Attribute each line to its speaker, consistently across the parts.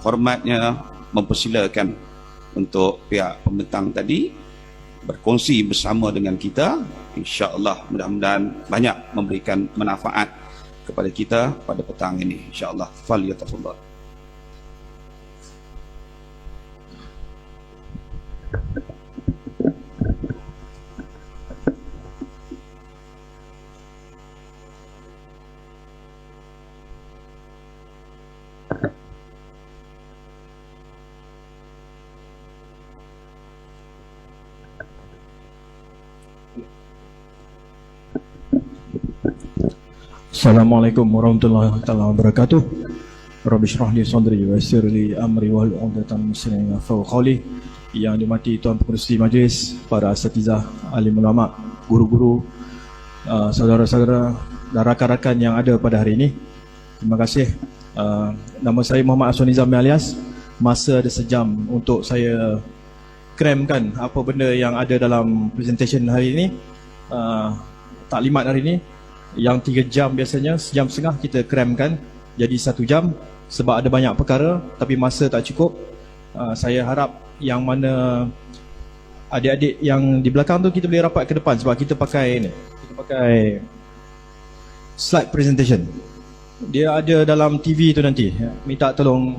Speaker 1: hormatnya mempersilakan untuk pihak pembentang tadi berkongsi bersama dengan kita. InsyaAllah mudah-mudahan banyak memberikan manfaat kepada kita pada petang ini, insyaAllah. Falyatafadhal.
Speaker 2: Assalamualaikum warahmatullahi wabarakatuh. Rabbi shrah li sadri wa yassir li amri wahlul 'uqdatam min lisani yafqahu qawli. Yang dimati Tuan Pengerusi Majlis, para asatizah, alim ulama, guru-guru, saudara-saudara dan rakan-rakan yang ada pada hari ini, terima kasih. Nama saya Muhammad Aswan Nizami alias. Masa ada sejam untuk saya kremkan apa benda yang ada dalam presentation hari ini, taklimat hari ini. Yang 3 jam biasanya, sejam setengah kita kremkan jadi 1 jam sebab ada banyak perkara, tapi masa tak cukup. Saya harap yang mana adik-adik yang di belakang tu kita boleh rapat ke depan sebab kita pakai slide presentation. Dia ada dalam TV tu nanti. Minta tolong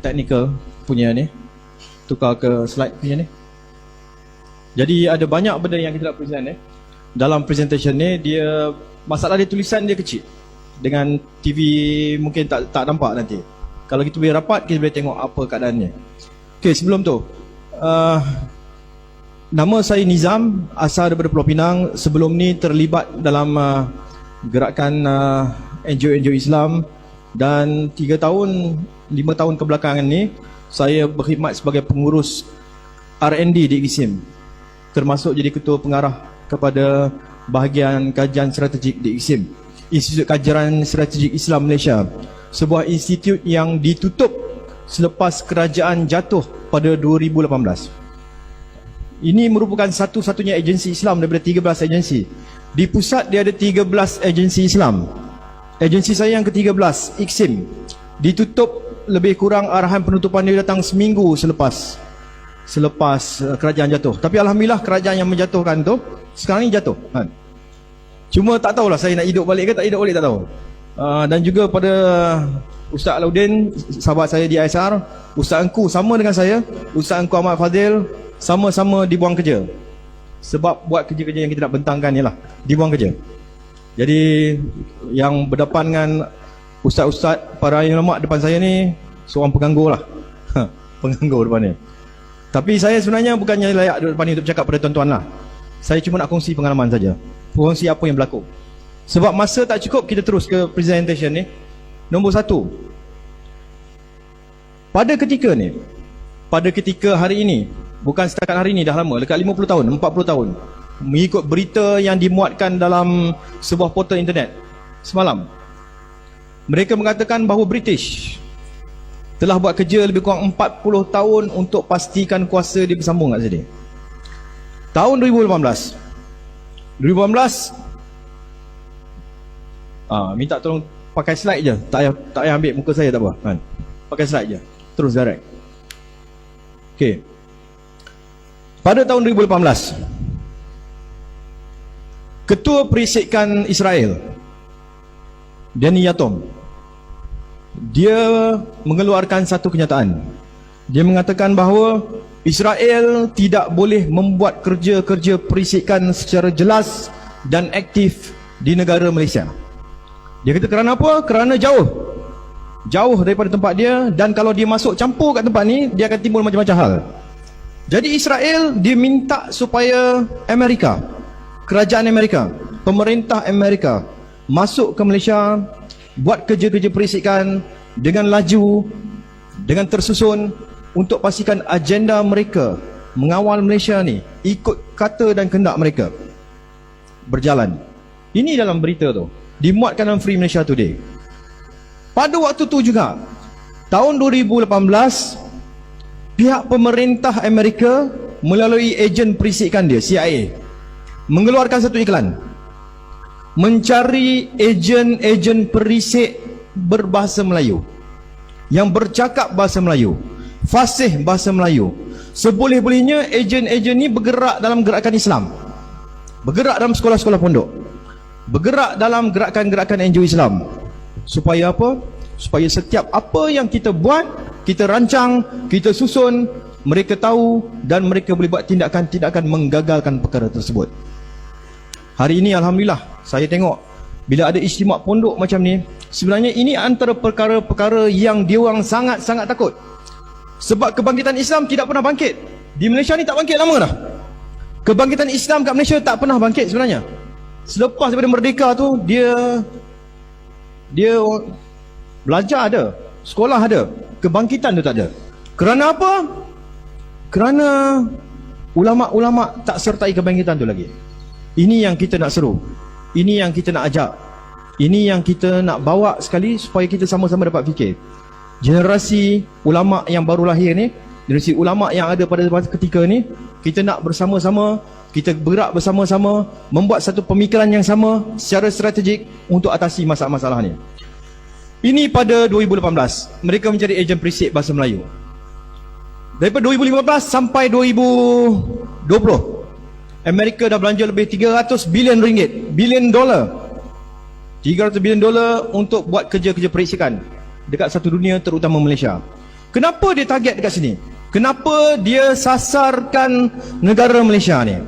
Speaker 2: technical punya ni tukar ke slide punya ni. Jadi ada banyak benda yang kita nak present ni. Dalam presentation ni, dia masalah dia tulisan dia kecil. Dengan TV mungkin tak nampak nanti. Kalau kita boleh rapat, kita boleh tengok apa keadaannya. Okey, sebelum tu, nama saya Nizam, asal daripada Pulau Pinang. Sebelum ni terlibat dalam gerakan NGO Islam. Dan 5 tahun kebelakangan ni, saya berkhidmat sebagai pengurus R&D di ISIM, termasuk jadi ketua pengarah kepada bahagian kajian strategik di ISIM, Institut Kajian Strategik Islam Malaysia, sebuah institut yang ditutup selepas kerajaan jatuh pada 2018. Ini merupakan satu-satunya agensi Islam daripada 13 agensi. Di pusat dia ada 13 agensi Islam. Agensi saya yang ke-13, IKSIM, ditutup lebih kurang, arahan penutupan dia datang seminggu selepas kerajaan jatuh. Tapi alhamdulillah kerajaan yang menjatuhkan tu sekarang ni jatuh kan. Cuma tak tahulah saya nak hidup balik ke tak hidup balik, tak tahu. Dan juga pada Ustaz Alauddin, sahabat saya di ISR, Ustaz Engku sama dengan saya, Ustaz Engku Ahmad Fadil, sama-sama dibuang kerja. Sebab buat kerja-kerja yang kita nak bentangkan ni lah, dibuang kerja. Jadi yang berdepan dengan ustaz-ustaz, para ulama depan saya ni seorang pengganggu lah. Pengganggu depan ni. Tapi saya sebenarnya bukannya layak duduk depan ni untuk bercakap pada tuan-tuan lah. Saya cuma nak kongsi pengalaman saja, kongsi apa yang berlaku. Sebab masa tak cukup, kita terus ke presentation ni. Nombor 1, pada ketika hari ini, bukan setakat hari ini, dah lama, dekat 50 tahun, 40 tahun, mengikut berita yang dimuatkan dalam sebuah portal internet semalam, mereka mengatakan bahawa British telah buat kerja lebih kurang 40 tahun untuk pastikan kuasa dia bersambung kat sini. Tahun 2018, minta tolong pakai slide je, tak payah ambil muka saya, tak apa kan? Pakai slide je, terus direct. Okey. Pada tahun 2018, Ketua Perisikan Israel, Danny Yatom, dia mengeluarkan satu kenyataan. Dia mengatakan bahawa Israel tidak boleh membuat kerja-kerja perisikan secara jelas dan aktif di negara Malaysia. Dia kata kerana apa? Kerana jauh daripada tempat dia, dan kalau dia masuk campur kat tempat ni, dia akan timbul macam-macam hal. Jadi Israel, dia minta supaya Amerika, kerajaan Amerika, pemerintah Amerika masuk ke Malaysia, buat kerja-kerja perisikan dengan laju, dengan tersusun, untuk pastikan agenda mereka mengawal Malaysia ni ikut kata dan kehendak mereka berjalan. Ini dalam berita tu, dimuatkan dalam Free Malaysia Today. Pada waktu tu juga, tahun 2018, pihak pemerintah Amerika melalui ejen perisikan dia, CIA, mengeluarkan satu iklan mencari ejen-ejen perisik berbahasa Melayu. yang bercakap bahasa Melayu, fasih bahasa Melayu. Seboleh-bolehnya ejen-ejen ni bergerak dalam gerakan Islam, bergerak dalam sekolah-sekolah pondok, bergerak dalam gerakan-gerakan NGO Islam. Supaya apa? Supaya setiap apa yang kita buat, kita rancang, kita susun, mereka tahu dan mereka boleh buat tindakan-tindakan menggagalkan perkara tersebut. Hari ini Alhamdulillah, saya tengok bila ada istimak pondok macam ni, sebenarnya ini antara perkara-perkara yang diorang sangat-sangat takut. Sebab kebangkitan Islam tidak pernah bangkit. Di Malaysia ni tak bangkit lama dah. Kebangkitan Islam kat Malaysia tak pernah bangkit sebenarnya. Selepas daripada merdeka tu, dia belajar ada, sekolah ada, kebangkitan tu tak ada. Kerana apa? Kerana ulama-ulama tak sertai kebangkitan tu lagi. Ini yang kita nak seru, ini yang kita nak ajak, ini yang kita nak bawa sekali supaya kita sama-sama dapat fikir. Generasi ulama yang baru lahir ni, generasi ulama yang ada pada ketika ni, kita nak bersama-sama, kita bergerak bersama-sama, membuat satu pemikiran yang sama secara strategik untuk atasi masalah-masalah ni. Ini pada 2018, mereka mencari ejen perisik bahasa Melayu. Daripada 2015 sampai 2020, Amerika dah belanja lebih 300 bilion ringgit, bilion dolar, 300 bilion dolar untuk buat kerja-kerja periksikan dekat satu dunia, terutama Malaysia. Kenapa dia target dekat sini? Kenapa dia sasarkan negara Malaysia ni?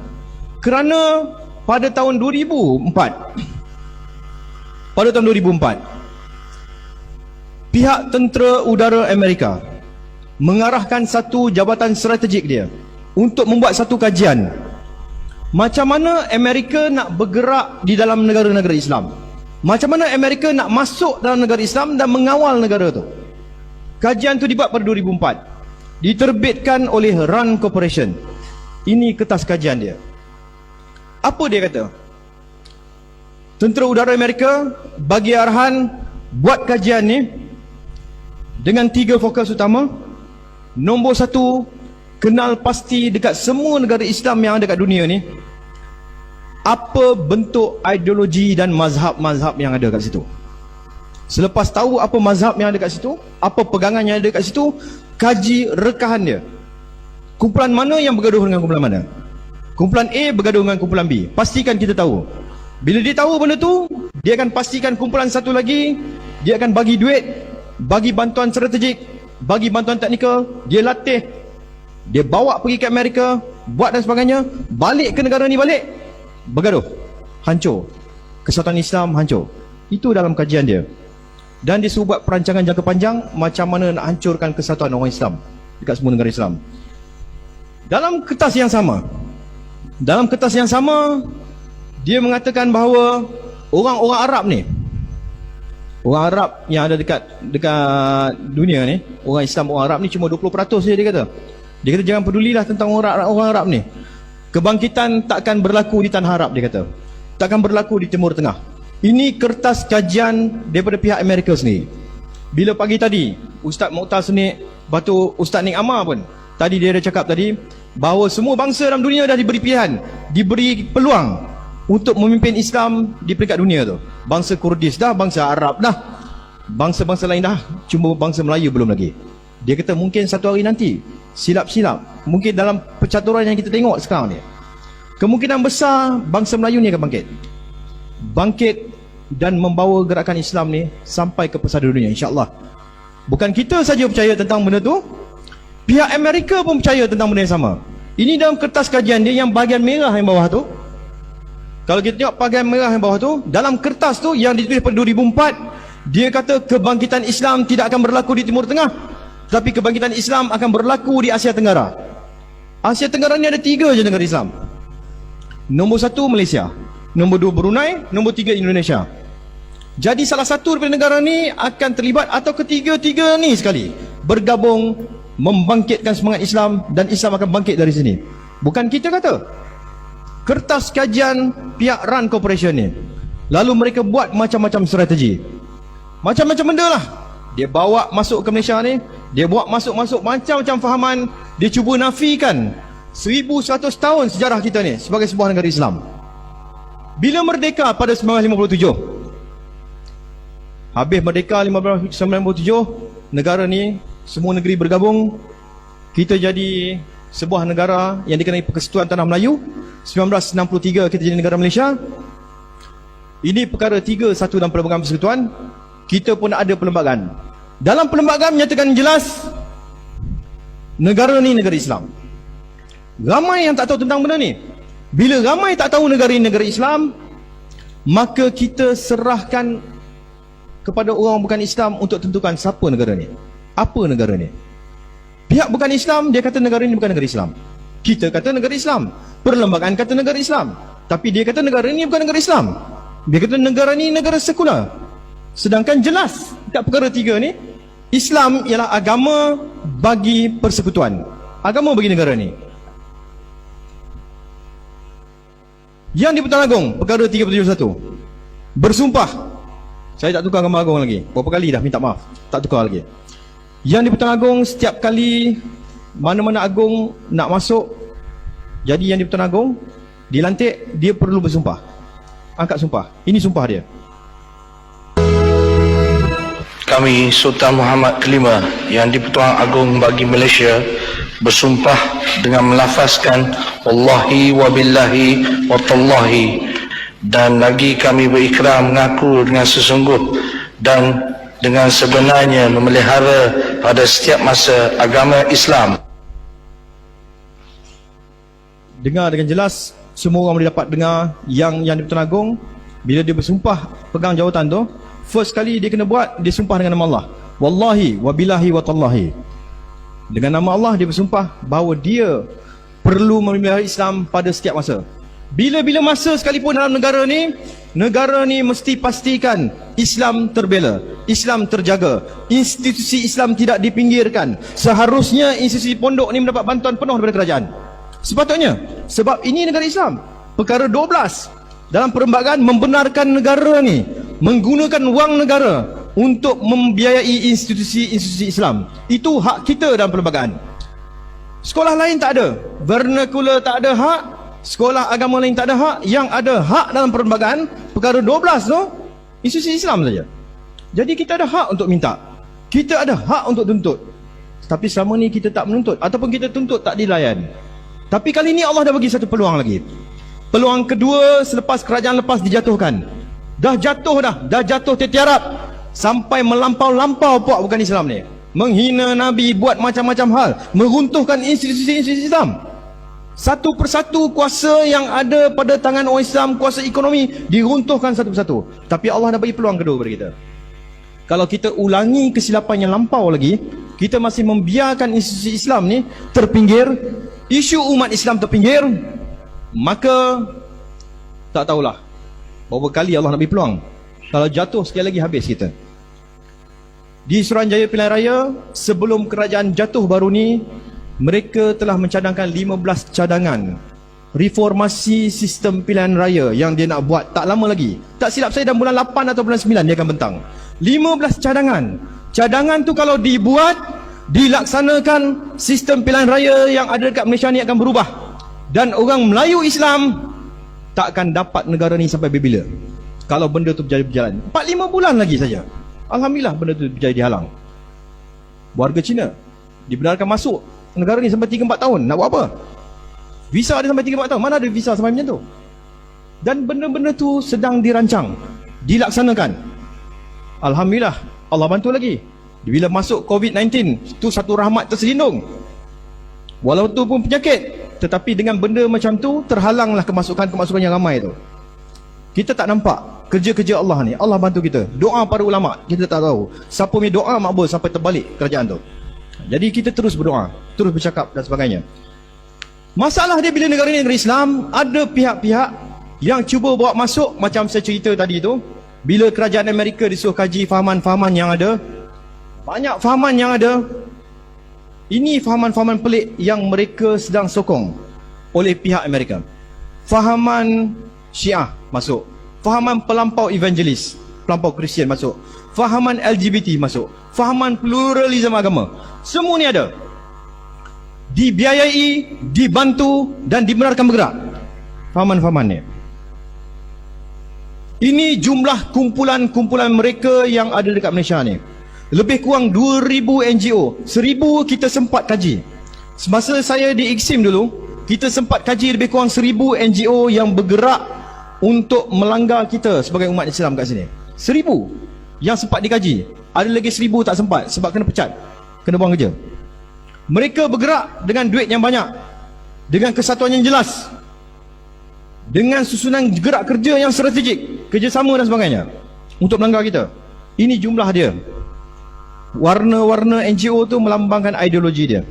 Speaker 2: Kerana pada tahun 2004, pihak tentera udara Amerika mengarahkan satu jabatan strategik dia untuk membuat satu kajian macam mana Amerika nak bergerak di dalam negara-negara Islam, macam mana Amerika nak masuk dalam negara Islam dan mengawal negara tu. Kajian tu dibuat pada 2004, diterbitkan oleh RAND Corporation. Ini kertas kajian dia. Apa dia kata? Tentera udara Amerika bagi arahan buat kajian ni dengan 3 fokus utama. Nombor 1, kenal pasti dekat semua negara Islam yang ada kat dunia ni apa bentuk ideologi dan mazhab-mazhab yang ada kat situ. Selepas tahu apa mazhab yang ada kat situ, apa pegangan yang ada kat situ, kaji rekahan dia. Kumpulan mana yang bergaduh dengan kumpulan mana? Kumpulan A bergaduh dengan kumpulan B. Pastikan kita tahu. Bila dia tahu benda tu, dia akan pastikan kumpulan satu lagi, dia akan bagi duit, bagi bantuan strategik, bagi bantuan teknikal, dia latih, dia bawa pergi ke Amerika, buat dan sebagainya, balik ke negara ni balik, bergaduh, hancur, kesatuan Islam hancur. Itu dalam kajian dia. Dan dia suruh buat perancangan jangka panjang macam mana nak hancurkan kesatuan orang Islam dekat semua negara Islam. Dalam kertas yang sama, dia mengatakan bahawa orang-orang Arab ni, orang Arab yang ada dekat dunia ni, orang Islam, orang Arab ni cuma 20% saja dia kata. Dia kata jangan pedulilah tentang orang Arab ni. Kebangkitan takkan berlaku di tanah Arab, dia kata. Takkan berlaku di Timur Tengah. Ini kertas kajian daripada pihak Amerika sendiri. Bila pagi tadi, Ustaz Mokhtar Senik, Batu Ustaz Nik Amar pun, tadi dia ada cakap tadi, bahawa semua bangsa dalam dunia dah diberi pilihan, diberi peluang untuk memimpin Islam di peringkat dunia tu. Bangsa Kurdis dah, bangsa Arab dah, bangsa-bangsa lain dah, cuma bangsa Melayu belum lagi. Dia kata mungkin satu hari nanti, silap-silap, mungkin dalam percaturan yang kita tengok sekarang ni, kemungkinan besar bangsa Melayu ni akan bangkit dan membawa gerakan Islam ni sampai ke pesada dunia, insya-Allah. Bukan kita saja percaya tentang benda tu, pihak Amerika pun percaya tentang benda yang sama. Ini dalam kertas kajian dia yang bahagian merah yang bawah tu. Kalau kita tengok bahagian merah yang bawah tu, dalam kertas tu yang ditulis pada 2004, dia kata kebangkitan Islam tidak akan berlaku di Timur Tengah, tapi kebangkitan Islam akan berlaku di Asia Tenggara. Asia Tenggara ni ada 3 je negara Islam. Nombor 1 Malaysia, nombor 2 Brunei, nombor 3 Indonesia. Jadi salah satu daripada negara ni akan terlibat atau ketiga-tiga ni sekali bergabung membangkitkan semangat Islam, dan Islam akan bangkit dari sini. Bukan kita kata. Kertas kajian pihak RAND Corporation ni. Lalu mereka buat macam-macam strategi, macam-macam benda lah. Dia bawa masuk ke Malaysia ni, dia buat masuk-masuk macam-macam fahaman. Dia cuba nafikan 1100 tahun sejarah kita ni sebagai sebuah negara Islam. Bila merdeka pada 1957, habis merdeka 1997, negara ni, semua negeri bergabung, kita jadi sebuah negara yang dikenai Persekutuan Tanah Melayu. 1963 kita jadi negara Malaysia. Ini perkara 3-1 dalam Perlembagaan Persekutuan. Kita pun ada perlembagaan. Dalam perlembagaan menyatakan jelas, negara ni negara Islam. Ramai yang tak tahu tentang benda ni. Bila ramai tak tahu negara ini negara Islam, maka kita serahkan kepada orang bukan Islam untuk tentukan siapa negara ni, apa negara ni. Pihak bukan Islam, dia kata negara ini bukan negara Islam. Kita kata negara Islam. Perlembagaan kata negara Islam. Tapi dia kata negara ini bukan negara Islam. Dia kata negara ini negara sekular. Sedangkan jelas dekat perkara 3 ni, Islam ialah agama bagi persekutuan, agama bagi negara ni. Yang di-Pertuan Agong, perkara 371, bersumpah. Saya tak tukar gambar Agong lagi. Berapa kali dah minta maaf, tak tukar lagi. Yang di-Pertuan Agong, setiap kali mana-mana Agong nak masuk, jadi yang di-Pertuan Agong dilantik, dia perlu bersumpah. Angkat sumpah. Ini sumpah dia.
Speaker 3: Kami Sultan Muhammad Kelima yang di-Pertuan Agong bagi Malaysia bersumpah dengan melafazkan wallahi wa billahi wa tallahi, dan lagi kami berikrar mengaku dengan sesungguh dan dengan sebenarnya memelihara pada setiap masa agama Islam.
Speaker 2: Dengar dengan jelas, semua orang boleh dapat dengar yang di-Pertuan Agong bila dia bersumpah pegang jawatan tu, first kali dia kena buat, dia sumpah dengan nama Allah. Wallahi wa billahi wa tallahi. Dengan nama Allah dia bersumpah bahawa dia perlu memelihara Islam pada setiap masa. Bila-bila masa sekalipun dalam negara ni mesti pastikan Islam terbela, Islam terjaga, institusi Islam tidak dipinggirkan. Seharusnya institusi pondok ni mendapat bantuan penuh daripada kerajaan. Sepatutnya, sebab ini negara Islam. Perkara 12 dalam perlembagaan membenarkan negara ni menggunakan wang negara untuk membiayai institusi-institusi Islam. Itu hak kita dalam perlembagaan. Sekolah lain tak ada, vernacular tak ada hak, sekolah agama lain tak ada hak. Yang ada hak dalam perlembagaan, perkara 12 tu, institusi Islam saja. Jadi kita ada hak untuk minta, kita ada hak untuk tuntut. Tapi selama ni kita tak menuntut, ataupun kita tuntut tak dilayan. Tapi kali ni Allah dah bagi satu peluang lagi. Peluang kedua selepas kerajaan lepas dijatuhkan. Dah jatuh tertiarap sampai melampau-lampau puak bukan Islam ni. Menghina Nabi, buat macam-macam hal, meruntuhkan institusi-institusi Islam. Satu persatu kuasa yang ada pada tangan orang Islam, kuasa ekonomi, diruntuhkan satu persatu. Tapi Allah dah bagi peluang kedua kepada kita. Kalau kita ulangi kesilapan yang lampau lagi, kita masih membiarkan institusi Islam ni terpinggir, isu umat Islam terpinggir, maka tak tahulah berapa kali Allah nak bagi peluang. Kalau jatuh sekali lagi, habis kita. Di Suruhanjaya Pilihan Raya, sebelum kerajaan jatuh baru ni, mereka telah mencadangkan 15 cadangan reformasi sistem pilihan raya yang dia nak buat tak lama lagi. Tak silap saya dalam bulan 8 atau bulan 9 dia akan bentang. 15 cadangan. Cadangan tu kalau dibuat, dilaksanakan, sistem pilihan raya yang ada dekat Malaysia ni akan berubah. Dan orang Melayu Islam tak akan dapat negara ni sampai bila. Kalau benda tu berjalan 4-5 bulan lagi saja, alhamdulillah benda tu berjaya dihalang. Warga Cina dibenarkan masuk negara ni sampai 3-4 tahun. Nak buat apa? Visa dia sampai 3-4 tahun. Mana ada visa sampai macam tu? Dan benda-benda tu sedang dirancang, dilaksanakan. Alhamdulillah, Allah bantu lagi. Bila masuk COVID-19, tu satu rahmat terselindung. Walau tu pun penyakit, tetapi dengan benda macam tu terhalanglah kemasukan-kemasukan yang ramai tu. Kita tak nampak kerja-kerja Allah ni. Allah bantu kita. Doa para ulama, kita tak tahu siapa punya doa makbul sampai terbalik kerajaan tu. Jadi kita terus berdoa, terus bercakap dan sebagainya. Masalah dia bila negara ni negara Islam, ada pihak-pihak yang cuba bawa masuk, macam saya cerita tadi tu. Bila kerajaan Amerika disuruh kaji fahaman-fahaman yang ada, banyak fahaman yang ada. Ini fahaman-fahaman pelik yang mereka sedang sokong oleh pihak Amerika. Fahaman Syiah masuk, fahaman pelampau evangelis, pelampau Kristian masuk, fahaman LGBT masuk, fahaman pluralisme agama. Semua ni ada, dibiayai, dibantu dan dibenarkan bergerak. Fahaman-fahaman ni. Ini jumlah kumpulan-kumpulan mereka yang ada dekat Malaysia ni. Lebih kurang 2,000 NGO. 1,000 kita sempat kaji. Semasa saya di IKSIM dulu, kita sempat kaji lebih kurang 1,000 NGO yang bergerak untuk melanggar kita sebagai umat Islam kat sini. 1,000 yang sempat dikaji. Ada lagi 1,000 tak sempat sebab kena pecat, kena buang kerja. Mereka bergerak dengan duit yang banyak, dengan kesatuan yang jelas, dengan susunan gerak kerja yang strategik, kerjasama dan sebagainya untuk melanggar kita. Ini jumlah dia. Warna-warna NGO tu melambangkan ideologi dia.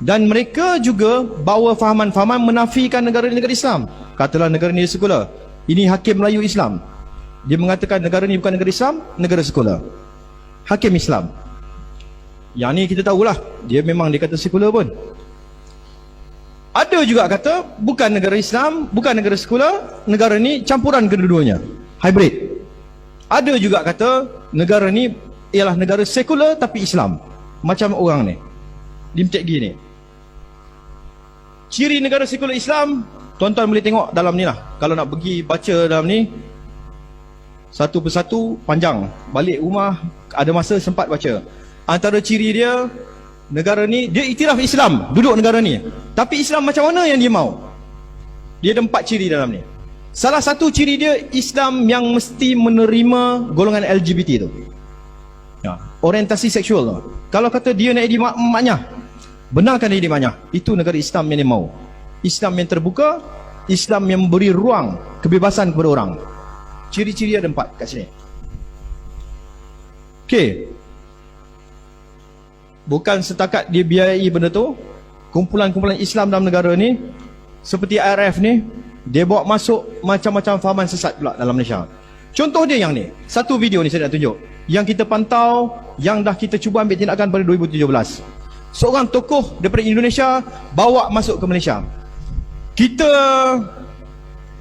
Speaker 2: Dan mereka juga bawa fahaman-fahaman menafikan negara-negara Islam. Katalah negara ni sekular, ini hakim Melayu Islam. Dia mengatakan negara ni bukan negara Islam, negara sekular, hakim Islam. Yang ni kita tahulah, dia memang dia kata sekular pun. Ada juga kata bukan negara Islam, bukan negara sekular, negara ni campuran kedua-duanya, hybrid. Ada juga kata negara ni ialah negara sekular tapi Islam. Macam orang ni, Lim Teck Gee ni. Ciri negara sekular Islam, tuan-tuan boleh tengok dalam ni lah. Kalau nak pergi baca dalam ni satu persatu panjang, balik rumah ada masa sempat baca. Antara ciri dia, negara ni dia iktiraf Islam, duduk negara ni, tapi Islam macam mana yang dia mau? Dia ada 4 ciri dalam ni. Salah satu ciri dia, Islam yang mesti menerima golongan LGBT tu, ya, orientasi seksual tu. Kalau kata dia nak jadi maknya, benarkan dia jadi maknya, itu negara Islam yang dia mau. Islam yang terbuka, Islam yang memberi ruang kebebasan kepada orang. Ciri-ciri ada 4 kat sini. Okey, bukan setakat dia biayai benda tu. Kumpulan-kumpulan Islam dalam negara ni seperti IRF ni, dia bawa masuk macam-macam fahaman sesat pula dalam Malaysia. Contoh dia yang ni, satu video ni saya nak tunjuk, yang kita pantau, yang dah kita cuba ambil tindakan pada 2017. Seorang tokoh daripada Indonesia bawa masuk ke Malaysia. Kita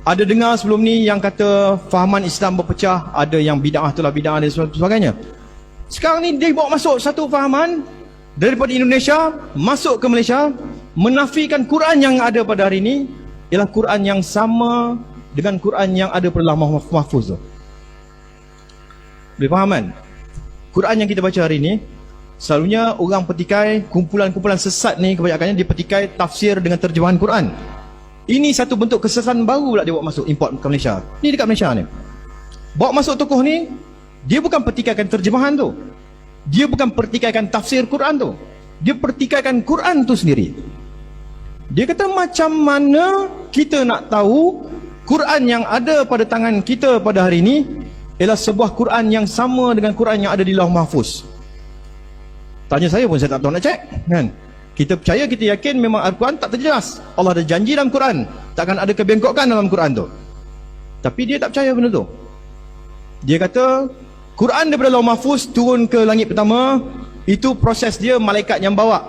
Speaker 2: ada dengar sebelum ni yang kata fahaman Islam berpecah, ada yang bid'ah itulah bid'ah dan sebagainya. Sekarang ni dia bawa masuk satu fahaman daripada Indonesia masuk ke Malaysia, menafikan Quran yang ada pada hari ini ialah Quran yang sama dengan Quran yang ada pada Lauh Mahfuz tu. Boleh faham kan? Quran yang kita baca hari ini, selalunya orang petikai, kumpulan-kumpulan sesat ni kebanyakannya dia petikai tafsir dengan terjemahan Quran. Ini satu bentuk kesesatan baru pula dia bawa masuk, import ke Malaysia. Ni dekat Malaysia ni, bawa masuk tokoh ni, dia bukan pertikaikan terjemahan tu, dia bukan pertikaikan tafsir Quran tu, dia pertikaikan Quran tu sendiri. Dia kata macam mana kita nak tahu Quran yang ada pada tangan kita pada hari ini ialah sebuah Quran yang sama dengan Quran yang ada di Lauh Mahfuz. Tanya saya pun saya tak tahu nak cek kan. Kita percaya, kita yakin memang Al-Quran tak terjelas. Allah ada janji dalam Quran, takkan ada kebengkokan dalam Quran tu. Tapi dia tak percaya benda tu. Dia kata Quran daripada Lauh Mahfuz turun ke langit pertama, itu proses dia malaikat yang bawa.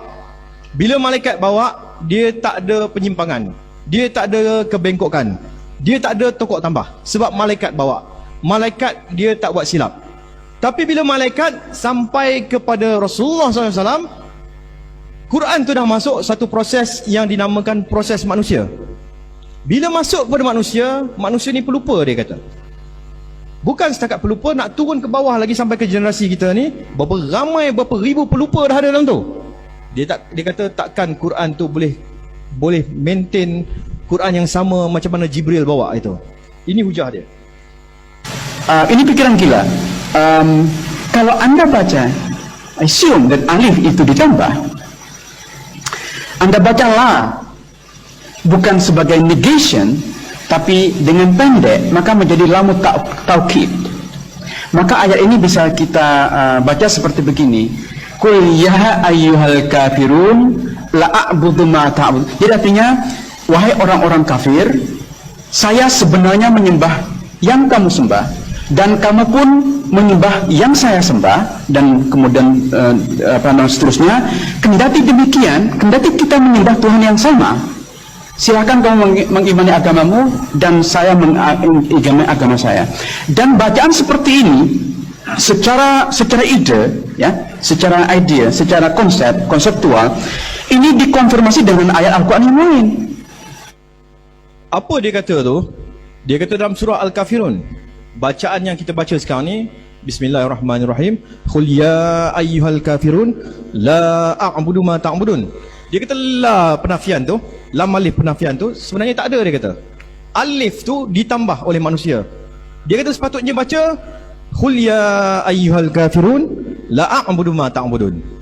Speaker 2: Bila malaikat bawa, dia tak ada penyimpangan, dia tak ada kebengkokan, dia tak ada tokok tambah, sebab malaikat bawa. Malaikat dia tak buat silap. Tapi bila malaikat sampai kepada Rasulullah SAW, Quran tu dah masuk satu proses yang dinamakan proses manusia. Bila masuk kepada manusia, manusia ni pelupa, dia kata. Bukan setakat pelupa, nak turun ke bawah lagi sampai ke generasi kita ni, berapa ramai, berapa ribu pelupa dah ada dalam tu. Dia kata takkan Quran tu boleh maintain Quran yang sama macam mana Jibril bawa itu. Ini hujah dia.
Speaker 4: Ini pikiran gila. Kalau anda baca, assume that alif itu ditambah, anda baca la bukan sebagai negation, tapi dengan pendek, maka menjadi lamu taukid. Maka ayat ini bisa kita baca seperti begini: Qul ya ayyuhal kafirun la a'budu ma ta'bud. Jadi artinya, wahai orang-orang kafir, saya sebenarnya menyembah yang kamu sembah, dan kamu pun menyembah yang saya sembah, dan kemudian seterusnya. Kendati demikian, kendati kita menyembah Tuhan yang sama, silakan kamu mengimani agamamu dan saya mengimani agama saya. Dan bacaan seperti ini secara ide, ya, secara idea, secara konseptual, ini dikonfirmasi dengan ayat Al-Quran yang lain.
Speaker 2: Apa dia kata tu? Dia kata dalam surah Al-Kafirun, bacaan yang kita baca sekarang ni, Bismillahirrahmanirrahim. Qul ya ayyuhal kafirun la a'budu ma ta'budun. Dia kata la penafian tu, lam alif penafian tu sebenarnya tak ada, dia kata. Alif tu ditambah oleh manusia. Dia kata sepatutnya baca Qul ya ayyuhal kafirun la a'budu ma ta'budun.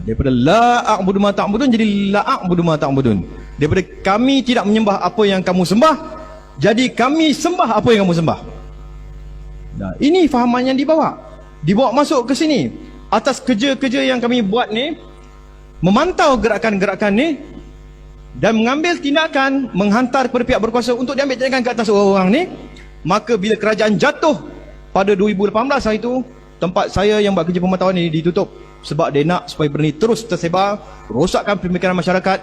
Speaker 2: Daripada la a'budu ma ta'budun jadi la a'budu ma ta'budun. Daripada kami tidak menyembah apa yang kamu sembah, jadi kami sembah apa yang kamu sembah. Nah, ini fahaman yang dibawa masuk ke sini atas kerja-kerja yang kami buat ni, memantau gerakan-gerakan ni dan mengambil tindakan menghantar kepada pihak berkuasa untuk diambil tindakan ke atas orang-orang ni. Maka bila kerajaan jatuh pada 2018 hari itu, tempat saya yang buat kerja pemantauan ni ditutup sebab dia nak supaya benda ni terus tersebar, rosakkan pemikiran masyarakat.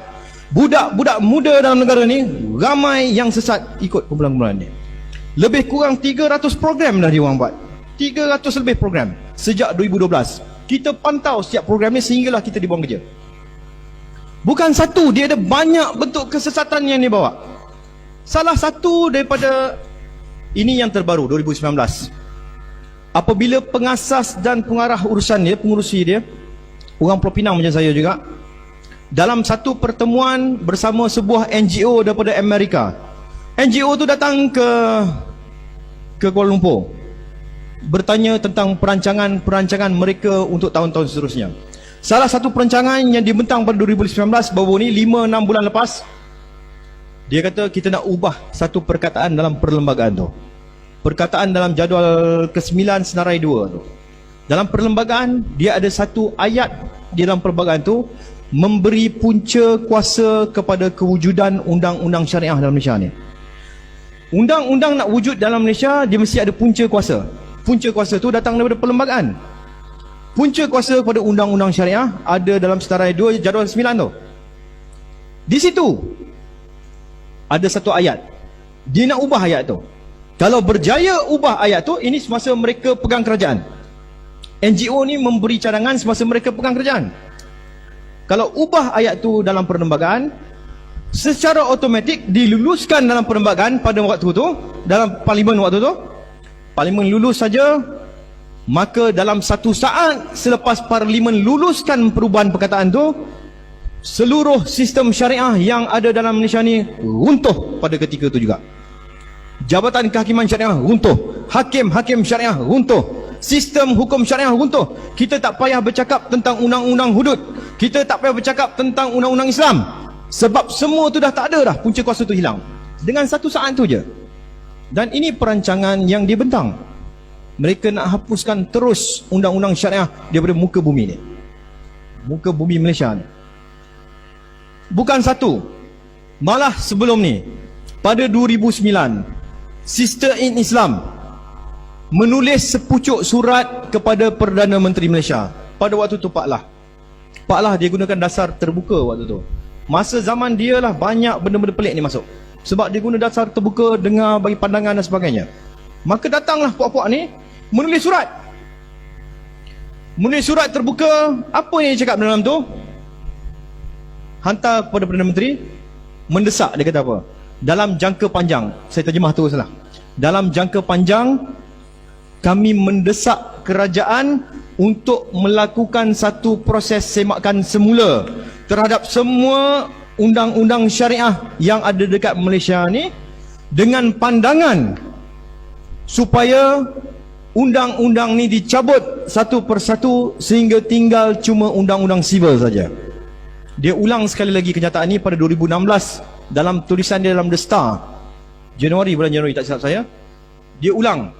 Speaker 2: Budak-budak muda dalam negara ni ramai yang sesat ikut kumpulan-kumpulan ni. Lebih kurang 300 program dah diorang buat. 300 lebih program sejak 2012. Kita pantau setiap program ni sehinggalah kita dibuang kerja. Bukan satu, dia ada banyak bentuk kesesatan yang dibawa. Salah satu daripada ini yang terbaru 2019. Apabila pengasas dan pengarah urusan dia, pengurusi dia, orang Pulau Pinang macam saya juga, dalam satu pertemuan bersama sebuah NGO daripada Amerika. NGO tu datang ke Kuala Lumpur, bertanya tentang perancangan mereka untuk tahun-tahun seterusnya. Salah satu perancangan yang dibentang pada 2019 baru ni 5-6 bulan lepas, dia kata kita nak ubah satu perkataan dalam perlembagaan tu. Perkataan dalam jadual ke-9 senarai 2 tu. Dalam perlembagaan dia ada satu ayat di dalam perlembagaan tu memberi punca kuasa kepada kewujudan undang-undang syariah dalam Malaysia ni. Undang-undang nak wujud dalam Malaysia, dia mesti ada punca kuasa. Punca kuasa tu datang daripada perlembagaan. Punca kuasa kepada undang-undang syariah ada dalam senarai 2 jadual 9 tu. Di situ ada satu ayat. Dia nak ubah ayat tu. Kalau berjaya ubah ayat tu, ini semasa mereka pegang kerajaan. NGO ni memberi cadangan semasa mereka pegang kerajaan. Kalau ubah ayat tu dalam perlembagaan, secara automatik diluluskan dalam perlembagaan pada waktu tu, dalam parlimen waktu tu, parlimen lulus saja, maka dalam satu saat selepas parlimen luluskan perubahan perkataan tu, seluruh sistem syariah yang ada dalam Malaysia ni runtuh pada ketika itu juga. Jabatan Kehakiman Syariah runtuh, hakim-hakim syariah runtuh, sistem hukum syariah runtuh. Kita tak payah bercakap tentang undang-undang hudud, kita tak payah bercakap tentang undang-undang Islam, sebab semua tu dah tak ada dah, punca kuasa tu hilang dengan satu saat tu je. Dan ini perancangan yang dibentang. Mereka nak hapuskan terus undang-undang syariah daripada muka bumi ni, muka bumi Malaysia ni. Bukan satu, malah sebelum ni pada 2009 Sister in Islam menulis sepucuk surat kepada Perdana Menteri Malaysia. Pada waktu tu Pak Lah dia gunakan dasar terbuka waktu tu. Masa zaman dia lah banyak benda-benda pelik ni masuk, sebab dia guna dasar terbuka, dengar, bagi pandangan dan sebagainya. Maka datanglah puak-puak ni menulis surat. Menulis surat terbuka. Apa yang dia cakap dalam tu? Hantar kepada Perdana Menteri, mendesak. Dia kata apa? Dalam jangka panjang, saya terjemah tu salah. Dalam jangka panjang, kami mendesak kerajaan untuk melakukan satu proses semakan semula terhadap semua undang-undang syariah yang ada dekat Malaysia ni, dengan pandangan supaya undang-undang ni dicabut satu persatu sehingga tinggal cuma undang-undang sivil saja. Dia ulang sekali lagi kenyataan ni pada 2016 dalam tulisan dia dalam The Star, bulan Januari tak silap saya. Dia ulang.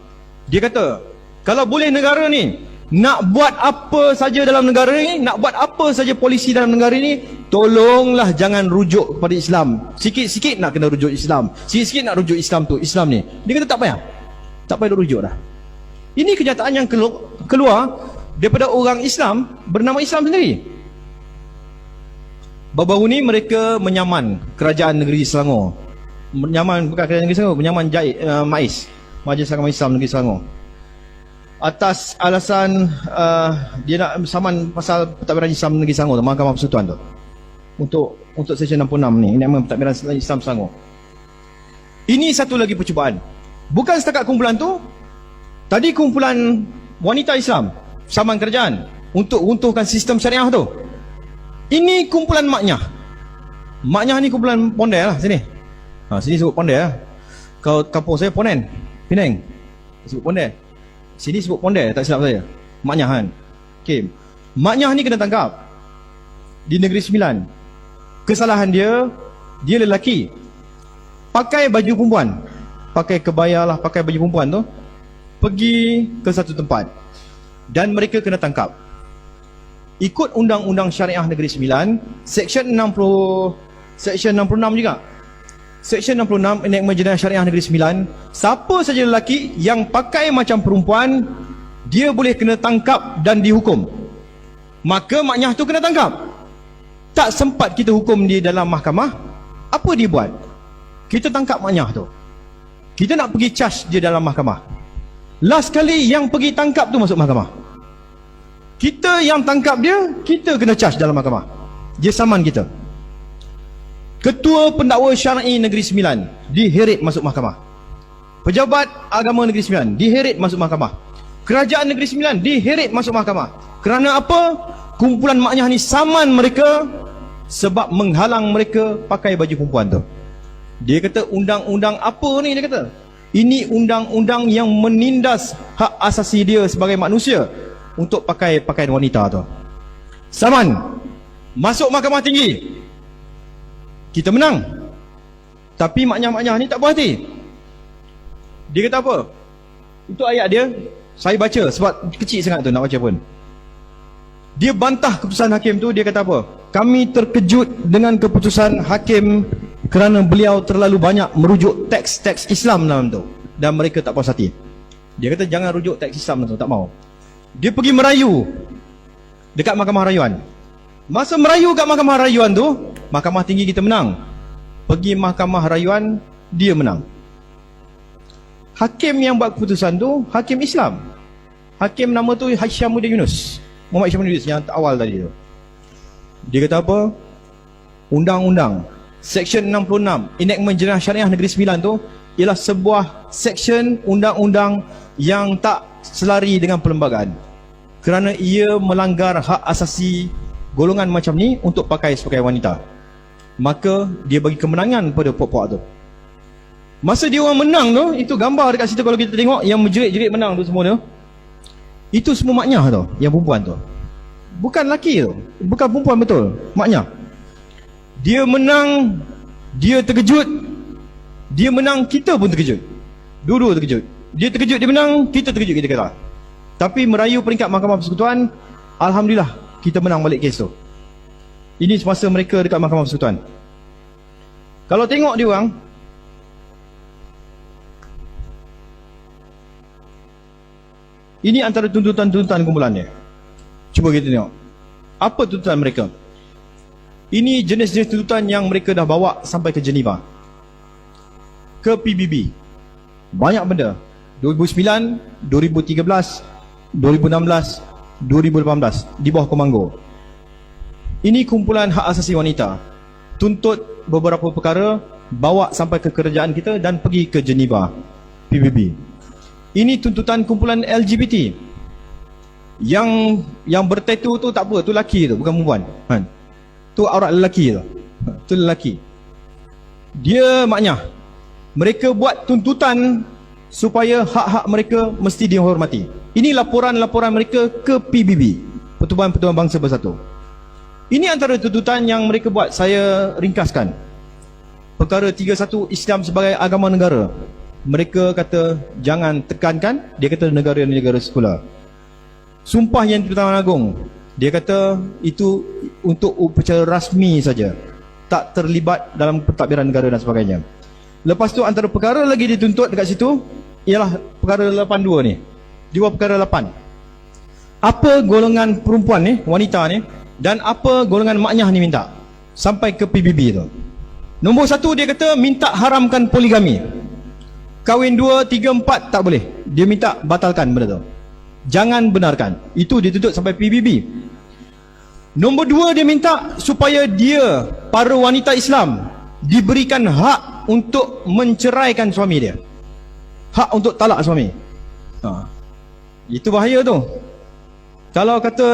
Speaker 2: Dia kata, kalau boleh negara ni nak buat apa saja dalam negara ni, nak buat apa saja polisi dalam negara ni, tolonglah jangan rujuk kepada Islam. Sikit-sikit nak kena rujuk Islam, sikit-sikit nak rujuk Islam tu, Islam ni. Dia kata tak payah rujuk dah. Ini kenyataan yang keluar daripada orang Islam bernama Islam sendiri. Baru-baru ni mereka menyaman kerajaan negeri Selangor. Menyaman, bukan kerajaan negeri Selangor, menyaman MAIS, Majlis Agama Islam Negeri Selangor, atas alasan dia nak saman pasal pentadbiran Islam Negeri Selangor tu, Mahkamah Persekutuan tu, untuk Seksyen 66 ni, ini pentadbiran Islam Selangor. Ini satu lagi percubaan. Bukan setakat kumpulan tu. Tadi kumpulan wanita Islam, saman kerajaan untuk runtuhkan sistem syariah tu. Ini kumpulan maknyah. Maknyah ni kumpulan pondai lah sini. Sini sebut pondai lah. Kalau kampung saya Ponen, Penang, sebut pondai. Sini sebut pondai, tak silap saya. Maknyah kan. Okay. Maknyah ni kena tangkap di Negeri Sembilan. Kesalahan dia lelaki, pakai baju perempuan, pakai kebaya lah, pakai baju perempuan tu, pergi ke satu tempat dan mereka kena tangkap. Ikut Undang-Undang Syariah Negeri Sembilan, Seksyen 66 juga. Seksyen 66 Enakmen Jenayah Syariah Negeri Sembilan, siapa saja lelaki yang pakai macam perempuan, dia boleh kena tangkap dan dihukum. Maka maknyah tu kena tangkap. Tak sempat kita hukum dia dalam mahkamah, apa dia buat? Kita tangkap maknyah tu, kita nak pergi charge dia dalam mahkamah. Last kali yang pergi tangkap tu masuk mahkamah. Kita yang tangkap dia, kita kena charge dalam mahkamah. Dia saman kita. Ketua Pendakwa Syar'i Negeri Sembilan diheret masuk mahkamah. Pejabat Agama Negeri Sembilan diheret masuk mahkamah. Kerajaan Negeri Sembilan diheret masuk mahkamah. Kerana apa? Kumpulan maknyah ni saman mereka sebab menghalang mereka pakai baju perempuan tu. Dia kata undang-undang apa ni, dia kata ini undang-undang yang menindas hak asasi dia sebagai manusia untuk pakai pakaian wanita tu. Saman masuk mahkamah tinggi, kita menang. Tapi maknyah-maknyah ni tak puas hati. Dia kata apa? Itu ayat dia, saya baca sebab kecil sangat tu nak baca pun. Dia bantah keputusan hakim tu. Dia kata apa? Kami terkejut dengan keputusan hakim kerana beliau terlalu banyak merujuk teks-teks Islam dalam tu, dan mereka tak puas hati. Dia kata jangan rujuk teks Islam dalam tu, tak mau. Dia pergi merayu dekat mahkamah rayuan. Masa merayu kat mahkamah rayuan tu, mahkamah tinggi kita menang. Pergi mahkamah rayuan, dia menang. Hakim yang buat keputusan tu hakim Islam. Hakim nama tu Hishamuddin Yunus, Muhammad Hishamuddin Yunus yang awal tadi tu. Dia kata apa? Undang-undang Seksyen 66 Enakmen Jenayah Syariah Negeri Sembilan tu ialah sebuah seksyen undang-undang yang tak selari dengan perlembagaan, kerana ia melanggar hak asasi golongan macam ni untuk pakai sebagai wanita. Maka dia bagi kemenangan pada puak-puak tu. Masa dia orang menang tu, itu gambar dekat situ kalau kita tengok yang menjerit-jerit menang tu semua tu, itu semua maknyah tu, yang perempuan tu. Bukan lelaki tu, bukan perempuan betul, maknyah. Dia menang, dia terkejut. Dia menang, kita pun terkejut. Dua-dua terkejut. Dia terkejut, dia menang, kita terkejut, kita kata. Tapi merayu peringkat Mahkamah Persekutuan, alhamdulillah kita menang balik kes tu. Ini semasa mereka dekat Mahkamah Persekutuan. Kalau tengok dia orang, ini antara tuntutan-tuntutan kumpulannya. Cuba kita tengok apa tuntutan mereka. Ini jenis-jenis tuntutan yang mereka dah bawa sampai ke Geneva, ke PBB. Banyak benda. 2009, 2013, 2016, 2018 di bawah Komando. Ini kumpulan hak asasi wanita tuntut beberapa perkara, bawa sampai ke kerajaan kita dan pergi ke Geneva, PBB. Ini tuntutan kumpulan LGBT. Yang bertatu tu tak apa, tu lelaki tu, bukan perempuan. Tu aurat lelaki tu. Tu lelaki. Dia maknyah. Mereka buat tuntutan supaya hak-hak mereka mesti dihormati. Ini laporan-laporan mereka ke PBB, Pertubuhan Bangsa Bersatu. Ini antara tuntutan yang mereka buat. Saya ringkaskan. Perkara 31, Islam sebagai agama negara. Mereka kata jangan tekankan. Dia kata negara sekular. Sumpah Yang di-Pertuan Agong, dia kata itu untuk upacara rasmi saja, tak terlibat dalam pentadbiran negara dan sebagainya. Lepas tu antara perkara lagi dituntut dekat situ ialah perkara 82 ni. Di bawah perkara 8, apa golongan perempuan ni, wanita ni, dan apa golongan maknyah ni minta sampai ke PBB tu. Nombor 1 dia kata minta haramkan poligami. Kahwin 2, 3, 4 tak boleh. Dia minta batalkan benda tu, jangan benarkan. Itu dituntut sampai PBB. Nombor 2 dia minta supaya dia, para wanita Islam, diberikan hak untuk menceraikan suami dia, hak untuk talak suami. Itu bahaya tu. Kalau kata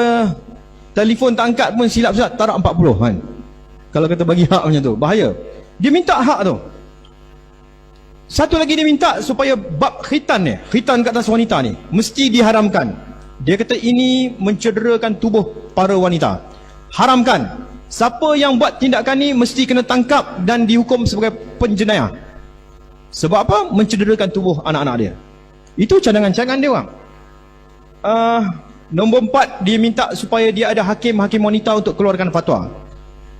Speaker 2: telefon tak angkat pun silap Ustaz, tarak 40 kan. Kalau kata bagi hak macam tu, bahaya. Dia minta hak tu. Satu lagi dia minta supaya bab khitan ni, khitan kat atas wanita ni, mesti diharamkan. Dia kata ini mencederakan tubuh para wanita. Haramkan. Siapa yang buat tindakan ni mesti kena tangkap dan dihukum sebagai penjenayah. Sebab apa? Mencederakan tubuh anak-anak dia. Itu cadangan-cadangan dia orang. Nombor 4, dia minta supaya dia ada hakim-hakim wanita untuk keluarkan fatwa.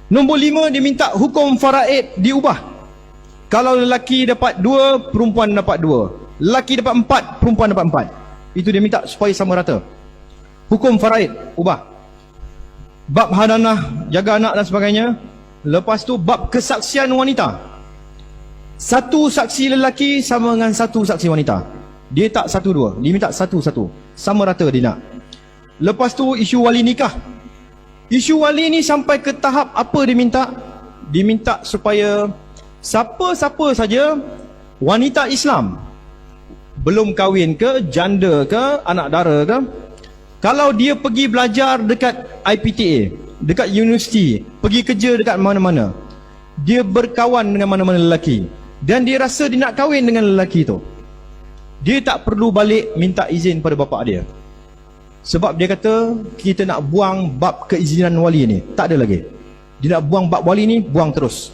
Speaker 2: Nombor 5, dia minta hukum faraid diubah. Kalau lelaki dapat 2, perempuan dapat 2. Lelaki dapat 4, perempuan dapat 4. Itu dia minta supaya sama rata. Hukum faraid ubah. Bab hadanah, jaga anak dan sebagainya. Lepas tu bab kesaksian wanita. Satu saksi lelaki sama dengan satu saksi wanita. Dia tak 1-2, dia minta 1-1. Sama rata dia nak. Lepas tu isu wali nikah. Isu wali ni sampai ke tahap apa dia minta? Dia minta supaya siapa-siapa saja wanita Islam belum kahwin ke, janda ke, anak dara ke, kalau dia pergi belajar dekat IPTA, dekat universiti, pergi kerja dekat mana-mana, dia berkawan dengan mana-mana lelaki dan dia rasa dia nak kahwin dengan lelaki tu, dia tak perlu balik minta izin pada bapa dia. Sebab dia kata kita nak buang bab keizinan wali ni. Tak ada lagi. Dia nak buang bab wali ni, buang terus.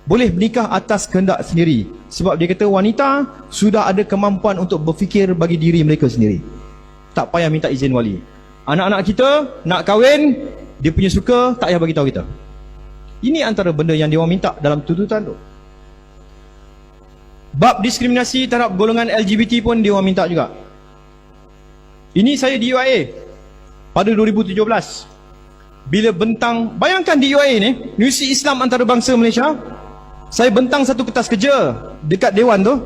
Speaker 2: Boleh bernikah atas kehendak sendiri. Sebab dia kata wanita sudah ada kemampuan untuk berfikir bagi diri mereka sendiri. Tak payah minta izin wali. Anak-anak kita nak kahwin, dia punya suka, tak payah bagi tahu kita. Ini antara benda yang dia orang minta dalam tuntutan tu. Bab diskriminasi terhadap golongan LGBT pun dia orang minta juga. Ini saya di UIA pada 2017. Bila bentang, bayangkan di UIA ni, Universiti Islam Antarabangsa Malaysia, saya bentang satu kertas kerja dekat dewan tu,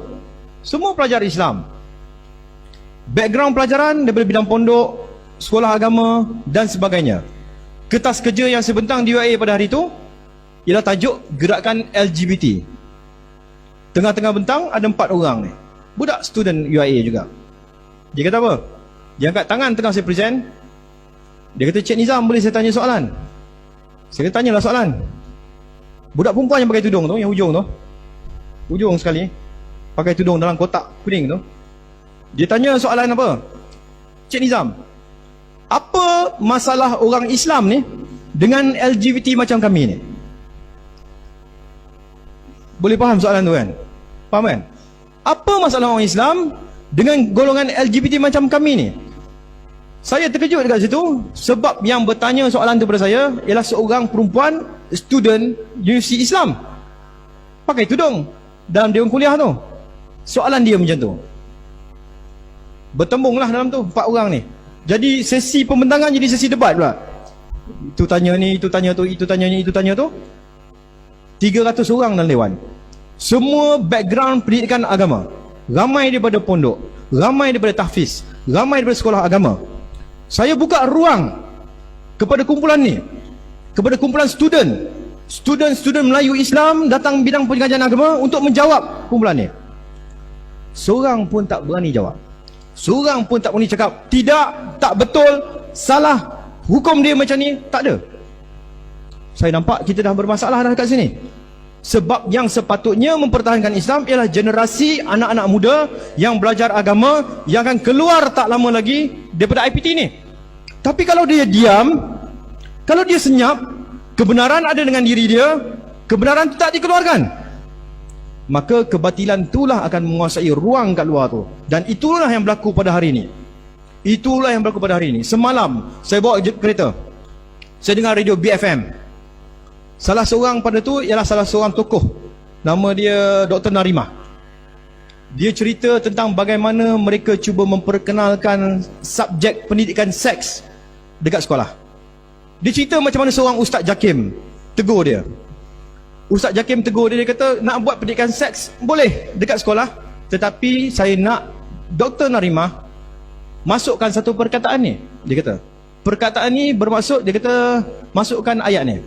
Speaker 2: semua pelajar Islam. Background pelajaran daripada bidang pondok, sekolah agama dan sebagainya. Kertas kerja yang saya bentang di UIA pada hari tu ialah tajuk Gerakan LGBT. Tengah-tengah bentang ada 4 orang ni, budak student UIA juga. Dia kata apa? Dia angkat tangan tengah saya present. Dia kata, Cik Nizam, boleh saya tanya soalan? Saya kata, tanyalah soalan. Budak perempuan yang pakai tudung tu, yang hujung tu, hujung sekali, pakai tudung dalam kotak kuning tu, dia tanya soalan apa? Cik Nizam, apa masalah orang Islam ni dengan LGBT macam kami ni? Boleh faham soalan tu kan? Faham kan? Apa masalah orang Islam dengan golongan LGBT macam kami ni? Saya terkejut dekat situ sebab yang bertanya soalan tu pada saya ialah seorang perempuan student Universiti Islam, pakai tudung dalam dewan kuliah tu. Soalan dia macam tu. Bertembunglah dalam tu 4 orang ni. Jadi sesi pembentangan jadi sesi debat pula. Itu tanya ni, itu tanya tu, itu tanya ni, itu tanya tu. 300 orang dalam dewan. Semua background pendidikan agama. Ramai daripada pondok, ramai daripada tahfiz, ramai daripada sekolah agama. Saya buka ruang kepada kumpulan ni, kepada kumpulan student Melayu Islam datang bidang pengajian agama untuk menjawab kumpulan ni. Seorang pun tak berani jawab. Seorang pun tak berani cakap tidak, tak betul, salah, hukum dia macam ni. Tak ada. Saya nampak kita dah bermasalah dah kat sini. Sebab yang sepatutnya mempertahankan Islam ialah generasi anak-anak muda yang belajar agama, yang akan keluar tak lama lagi daripada IPT ni. Tapi kalau dia diam, kalau dia senyap, kebenaran ada dengan diri dia, kebenaran itu tak dikeluarkan, maka kebatilan itulah akan menguasai ruang kat luar tu. Dan itulah yang berlaku pada hari ini. Itulah yang berlaku pada hari ini. Semalam saya bawa kereta, saya dengar radio BFM. Salah seorang pada tu ialah salah seorang tokoh, nama dia Dr. Narimah. Dia cerita tentang bagaimana mereka cuba memperkenalkan subjek pendidikan seks dekat sekolah. Dia cerita macam mana seorang Ustaz Jakim tegur dia. Ustaz Jakim tegur dia, dia kata nak buat pendidikan seks boleh dekat sekolah, tetapi saya nak Dr. Narimah masukkan satu perkataan ni. Dia kata perkataan ni bermaksud, dia kata masukkan ayat ni,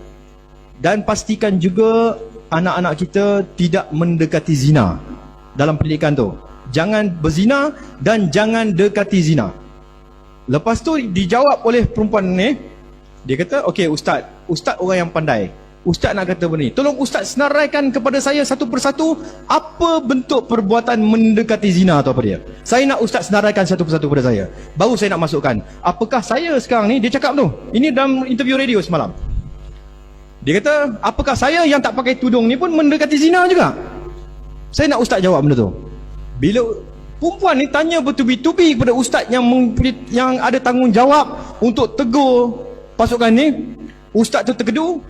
Speaker 2: dan pastikan juga anak-anak kita tidak mendekati zina dalam pendidikan tu. Jangan berzina dan jangan dekati zina. Lepas tu dijawab oleh perempuan ni, dia kata, okey ustaz orang yang pandai. Ustaz nak kata benda ni, tolong ustaz senaraikan kepada saya satu persatu apa bentuk perbuatan mendekati zina atau apa dia. Saya nak ustaz senaraikan satu persatu kepada saya, baru saya nak masukkan. Apakah saya sekarang ni, dia cakap tu, ini dalam interview radio semalam. Dia kata, apakah saya yang tak pakai tudung ni pun mendekati zina juga? Saya nak ustaz jawab benda tu. Bila perempuan ni tanya bertubi-tubi kepada ustaz yang ada tanggungjawab untuk tegur pasukan ni, ustaz tu terkedu,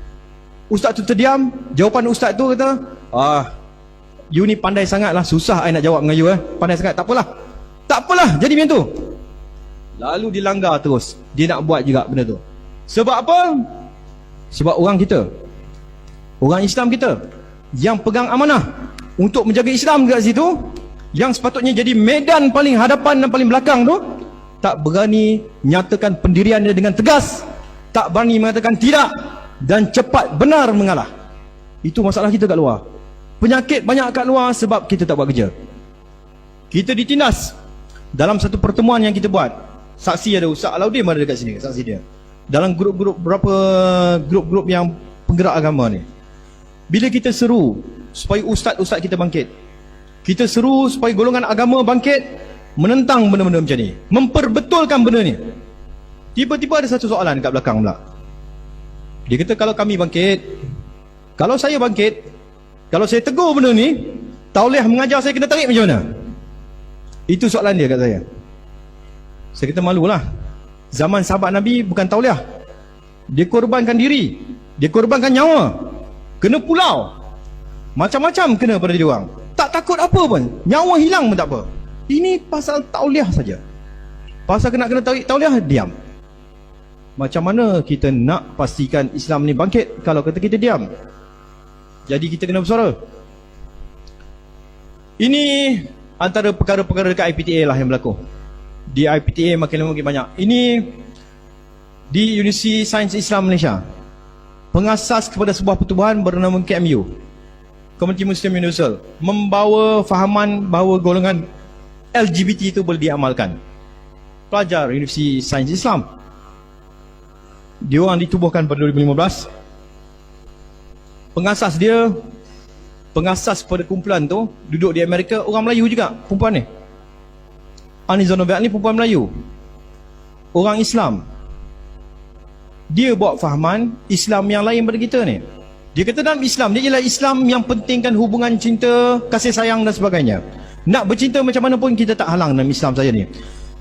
Speaker 2: ustaz tu terdiam. Jawapan ustaz tu kata, you ni pandai sangat lah, susah I nak jawab dengan you pandai sangat, tak apalah jadi macam tu. Lalu dilanggar terus, dia nak buat juga benda tu. Sebab apa? Sebab orang kita, orang Islam kita yang pegang amanah untuk menjaga Islam dekat situ, yang sepatutnya jadi medan paling hadapan dan paling belakang tu, tak berani nyatakan pendirian dia dengan tegas, tak berani mengatakan tidak, dan cepat benar mengalah. Itu masalah kita kat luar. Penyakit banyak kat luar sebab kita tak buat kerja. Kita ditindas dalam satu pertemuan yang kita buat. Saksi ada, Ustaz Alauddin ada dekat sini, saksi dia. Dalam grup-grup, berapa grup-grup yang penggerak agama ni, bila kita seru supaya ustaz-ustaz kita bangkit, kita seru supaya golongan agama bangkit, menentang benda-benda macam ni, memperbetulkan benda ni, tiba-tiba ada satu soalan dekat belakang pula. Dia kata, kalau kami bangkit, kalau saya bangkit, kalau saya tegur benda ni, tauliah mengajar saya kena tarik macam mana? Itu soalan dia kat saya. Saya kata, malulah. Zaman sahabat Nabi bukan tauliah, dia korbankan diri, dia korbankan nyawa, kena pulau, macam-macam kena pada dia orang. Tak takut apa pun, nyawa hilang pun tak apa. Ini pasal tauliah saja. Pasal kena tarik tauliah, diam. Macam mana kita nak pastikan Islam ni bangkit kalau kata kita diam? Jadi kita kena bersuara. Ini antara perkara-perkara dekat IPTA lah yang berlaku. Di IPTA makin lama makin banyak. Ini di Universiti Sains Islam Malaysia, pengasas kepada sebuah pertubuhan bernama KMU, Komuniti Muslim Universal, membawa fahaman bahawa golongan LGBT itu boleh diamalkan. Pelajar Universiti Sains Islam, dia orang ditubuhkan pada 2015. Pengasas pada kumpulan tu duduk di Amerika, orang Melayu juga perempuan ni. Aniza Noviak ni perempuan Melayu, orang Islam. Dia bawa fahaman Islam yang lain pada kita ni. Dia kata dalam Islam dia ialah Islam yang pentingkan hubungan cinta, kasih sayang dan sebagainya. Nak bercinta macam mana pun kita tak halang dalam Islam saja ni.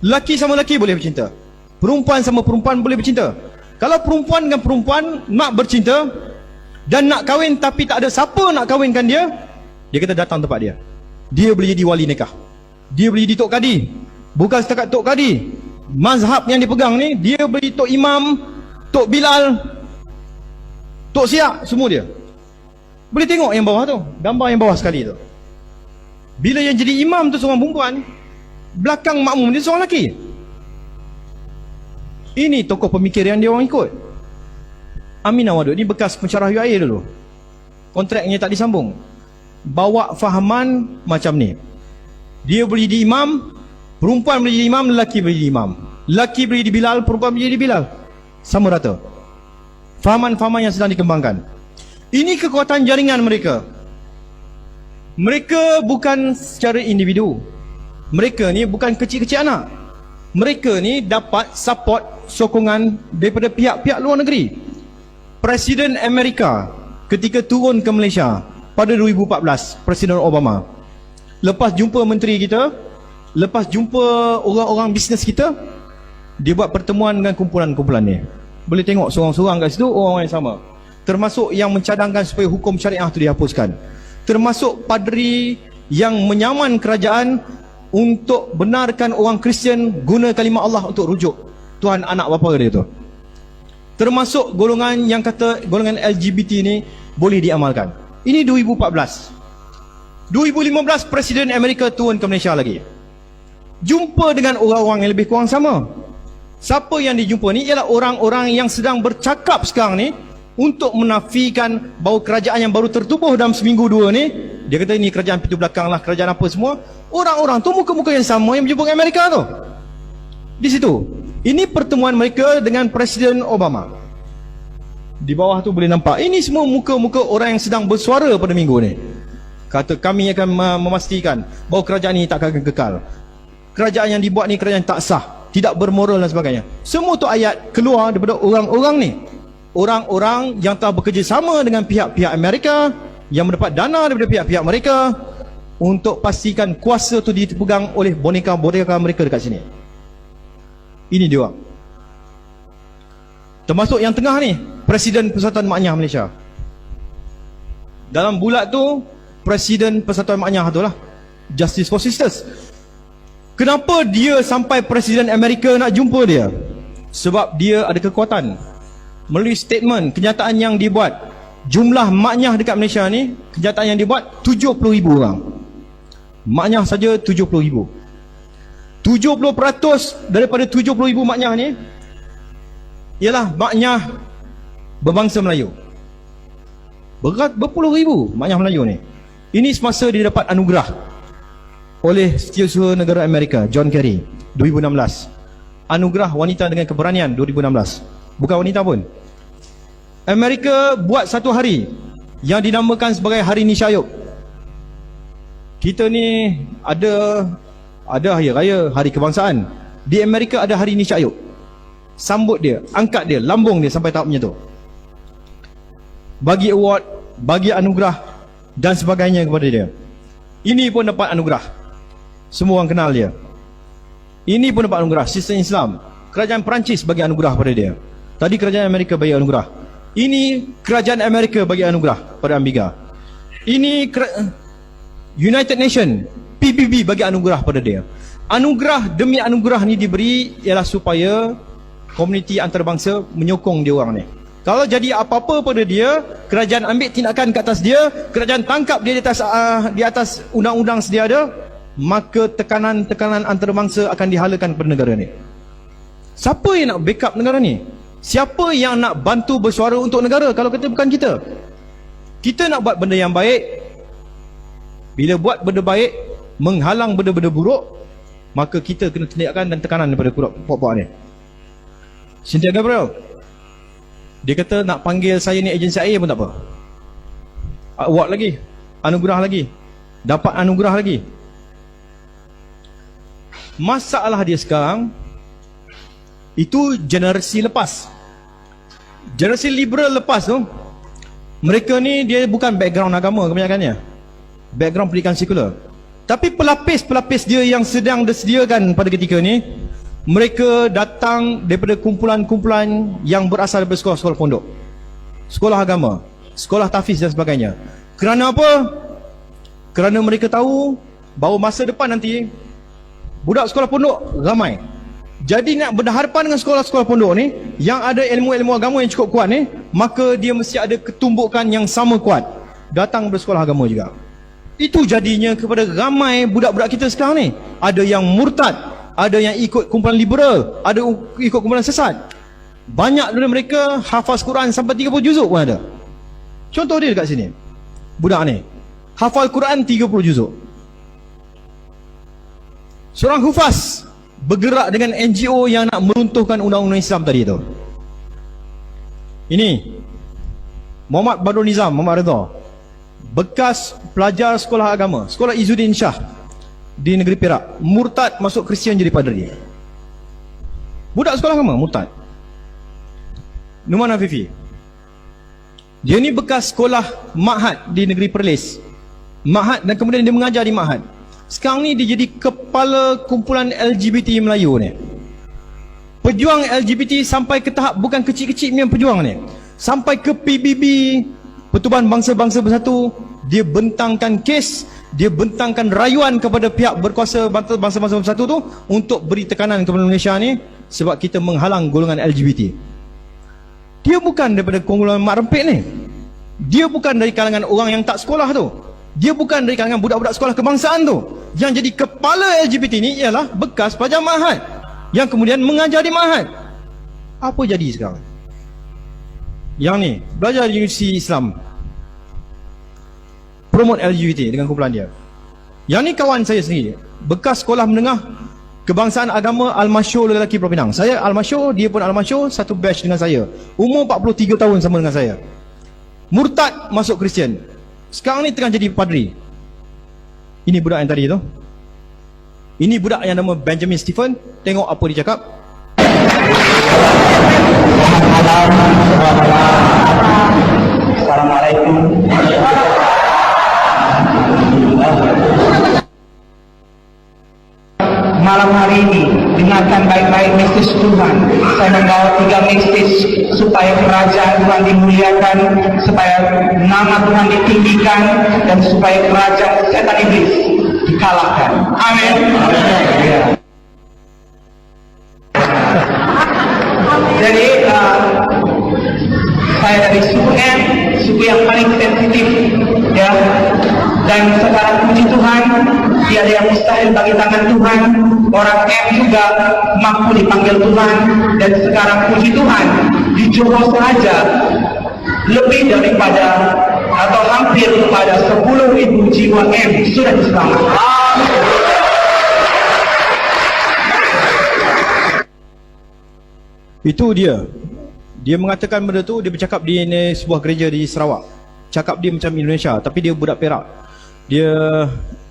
Speaker 2: Lelaki sama lelaki boleh bercinta, perempuan sama perempuan boleh bercinta. Kalau perempuan dengan perempuan nak bercinta dan nak kahwin tapi tak ada siapa nak kahwinkan dia, dia kata datang tempat dia. Dia boleh jadi wali nikah, dia boleh jadi tok kadi. Bukan setakat tok kadi, mazhab yang dipegang ni, dia boleh tok imam, tok Bilal, tok Siak, semua dia. Boleh tengok yang bawah tu, gambar yang bawah sekali tu. Bila yang jadi imam tu seorang perempuan, belakang makmum dia seorang lelaki. Ini tokoh pemikir yang dia orang ikut. Aminah Wadud ni bekas pensyarah UIA dulu, kontraknya tak disambung. Bawa fahaman macam ni. Dia boleh jadi imam, perempuan boleh jadi imam, lelaki boleh jadi imam, lelaki boleh jadi Bilal, perempuan boleh jadi Bilal. Sama rata. Fahaman-fahaman yang sedang dikembangkan. Ini kekuatan jaringan mereka. Mereka bukan secara individu. Mereka ni bukan kecil-kecil anak. Mereka ni dapat support, sokongan daripada pihak-pihak luar negeri. Presiden Amerika ketika turun ke Malaysia pada 2014, Presiden Obama, lepas jumpa menteri kita, lepas jumpa orang-orang bisnes kita, dia buat pertemuan dengan kumpulan-kumpulan ni. Boleh tengok seorang-seorang kat situ, orang-orang yang sama. Termasuk yang mencadangkan supaya hukum syariah itu dihapuskan. Termasuk padri yang menyaman kerajaan untuk benarkan orang Kristian guna kalimah Allah untuk rujuk Tuhan anak bapa dia tu. Termasuk golongan yang kata golongan LGBT ni boleh diamalkan. Ini 2014. 2015 Presiden Amerika turun ke Malaysia lagi, jumpa dengan orang-orang yang lebih kurang sama. Siapa yang dijumpa ni ialah orang-orang yang sedang bercakap sekarang ni untuk menafikan bahawa kerajaan yang baru tertubuh dalam seminggu dua ni, dia kata ini kerajaan pintu belakang lah, kerajaan apa semua. Orang-orang tu muka-muka yang sama yang berjumpa dengan Amerika tu. Di situ. Ini pertemuan mereka dengan Presiden Obama. Di bawah tu boleh nampak, ini semua muka-muka orang yang sedang bersuara pada minggu ni. Kata kami akan memastikan bahawa kerajaan ini tak akan kekal. Kerajaan yang dibuat ni kerajaan tak sah, tidak bermoral dan sebagainya. Semua tu ayat keluar daripada orang-orang ni. Orang-orang yang telah bekerjasama dengan pihak-pihak Amerika, yang mendapat dana daripada pihak-pihak mereka untuk pastikan kuasa tu dipegang oleh boneka-boneka mereka dekat sini. Ini dia orang. Termasuk yang tengah ni, Presiden Persatuan Maknyah Malaysia. Dalam bulat tu, Presiden Persatuan Maknyah tu lah, Justice for Sisters. Kenapa dia sampai Presiden Amerika nak jumpa dia? Sebab dia ada kekuatan. Melalui statement, kenyataan yang dibuat, jumlah maknyah dekat Malaysia ni, kenyataan yang dibuat 70,000 orang. Maknyah saja 70,000. 70% daripada 70,000 maknyah ni ialah maknyah berbangsa Melayu. Berpuluh ribu maknyah Melayu ni. Ini semasa dia dapat anugerah oleh Setiausaha Negara Amerika John Kerry 2016. Anugerah Wanita dengan Keberanian 2016. Bukan wanita pun. Amerika buat satu hari yang dinamakan sebagai Hari Nisyayub. Kita ni ada hari raya, hari kebangsaan. Di Amerika ada Hari Nisyayub. Sambut dia, angkat dia, lambung dia sampai tahap macam tu. Bagi award, bagi anugerah dan sebagainya kepada dia. Ini pun dapat anugerah. Semua orang kenal dia. Ini pun dapat anugerah. Sistem Islam, kerajaan Perancis bagi anugerah pada dia. Tadi kerajaan Amerika bagi anugerah. Ini kerajaan Amerika bagi anugerah pada Amiga. Ini United Nation, PBB bagi anugerah pada dia. Anugerah demi anugerah ni diberi ialah supaya komuniti antarabangsa menyokong dia orang ni. Kalau jadi apa-apa pada dia, kerajaan ambil tindakan ke atas dia, kerajaan tangkap dia di atas undang-undang sedia ada, maka tekanan-tekanan antarabangsa akan dihalakan kepada negara ni. Siapa yang nak backup negara ni? Siapa yang nak bantu bersuara untuk negara kalau kata bukan kita? Kita nak buat benda yang baik. Bila buat benda baik, menghalang benda-benda buruk, maka kita kena tindakan dan tekanan daripada puak-puak ni. Cynthia Gabriel, dia kata nak panggil saya ni agensi air pun tak apa. Award lagi, anugerah lagi, dapat anugerah lagi. Masalah dia sekarang, itu generasi lepas. Generasi liberal lepas tu, mereka ni dia bukan background agama kebanyakannya, background pendidikan sekular. Tapi pelapis-pelapis dia yang sedang disediakan pada ketika ni, mereka datang daripada kumpulan-kumpulan yang berasal daripada sekolah-sekolah pondok, sekolah agama, sekolah tahfiz dan sebagainya. Kerana apa? Kerana mereka tahu bahawa masa depan nanti budak sekolah pondok ramai. Jadi nak berhadapan dengan sekolah-sekolah pondok ni yang ada ilmu-ilmu agama yang cukup kuat ni, maka dia mesti ada ketumbukan yang sama kuat datang dari sekolah agama juga. Itu jadinya kepada ramai budak-budak kita sekarang ni, ada yang murtad, ada yang ikut kumpulan liberal, ada ikut kumpulan sesat. Banyak dari mereka hafaz Quran sampai 30 juzuk pun ada. Contoh dia dekat sini, budak ni hafal Quran 30 juzuk. Seorang hufaz bergerak dengan NGO yang nak meruntuhkan undang-undang Islam tadi tu. Ini Muhammad Badrul Nizam, Muhammad Redha, bekas pelajar sekolah agama, sekolah Izzuddin Shah di negeri Perak, murtad masuk Kristian jadi padri. Budak sekolah agama murtad. Numan Afifi, dia ni bekas sekolah Ma'had di negeri Perlis, Ma'had, dan kemudian dia mengajar di Ma'had. Sekarang ni dia jadi kepala kumpulan LGBT Melayu ni. Pejuang LGBT sampai ke tahap bukan kecil-kecil punya pejuang ni, sampai ke PBB, Pertubuhan Bangsa-Bangsa Bersatu. Dia bentangkan kes, dia bentangkan rayuan kepada pihak berkuasa Bangsa-Bangsa Bersatu tu untuk beri tekanan kepada Malaysia ni sebab kita menghalang golongan LGBT. Dia bukan daripada golongan mak rempit ni. Dia bukan dari kalangan orang yang tak sekolah tu. Dia bukan dari kalangan budak-budak sekolah kebangsaan tu. Yang jadi kepala LGBT ni ialah bekas pelajar Ma'had yang kemudian mengajar di Ma'had. Apa jadi sekarang? Yang ni belajar di Universiti Islam, promote LGBT dengan kumpulan dia. Yang ni kawan saya sendiri, bekas sekolah menengah Kebangsaan agama Al-Masyur lelaki Pulau Pinang. Saya Al-Masyur, dia pun Al-Masyur, satu batch dengan saya. Umur 43 tahun sama dengan saya. Murtad masuk Kristian. Sekarang ni tengah jadi padri. Ini budak yang tadi tu. Ini budak yang nama Benjamin Stephen. Tengok apa dia cakap.
Speaker 5: Assalamualaikum. Malam hari ini dengarkan baik-baik mesej Tuhan. Saya membawa 3 mesej supaya kerajaan Tuhan dimuliakan, supaya nama Tuhan ditinggikan, dan supaya kerajaan setan iblis dikalahkan. Amin. Jadi saya dari suku M, suku yang paling sensitif, ya. Dan sekarang puji Tuhan, tiada yang mustahil bagi tangan Tuhan. Orang M juga mampu dipanggil Tuhan. Dan sekarang puji Tuhan, di Johor saja lebih daripada atau hampir kepada 10.000 jiwa M sudah diselamatkan.
Speaker 2: Itu dia. Dia mengatakan benda tu, dia bercakap di sebuah gereja di Sarawak. Cakap dia macam Indonesia, tapi dia budak Perak. Dia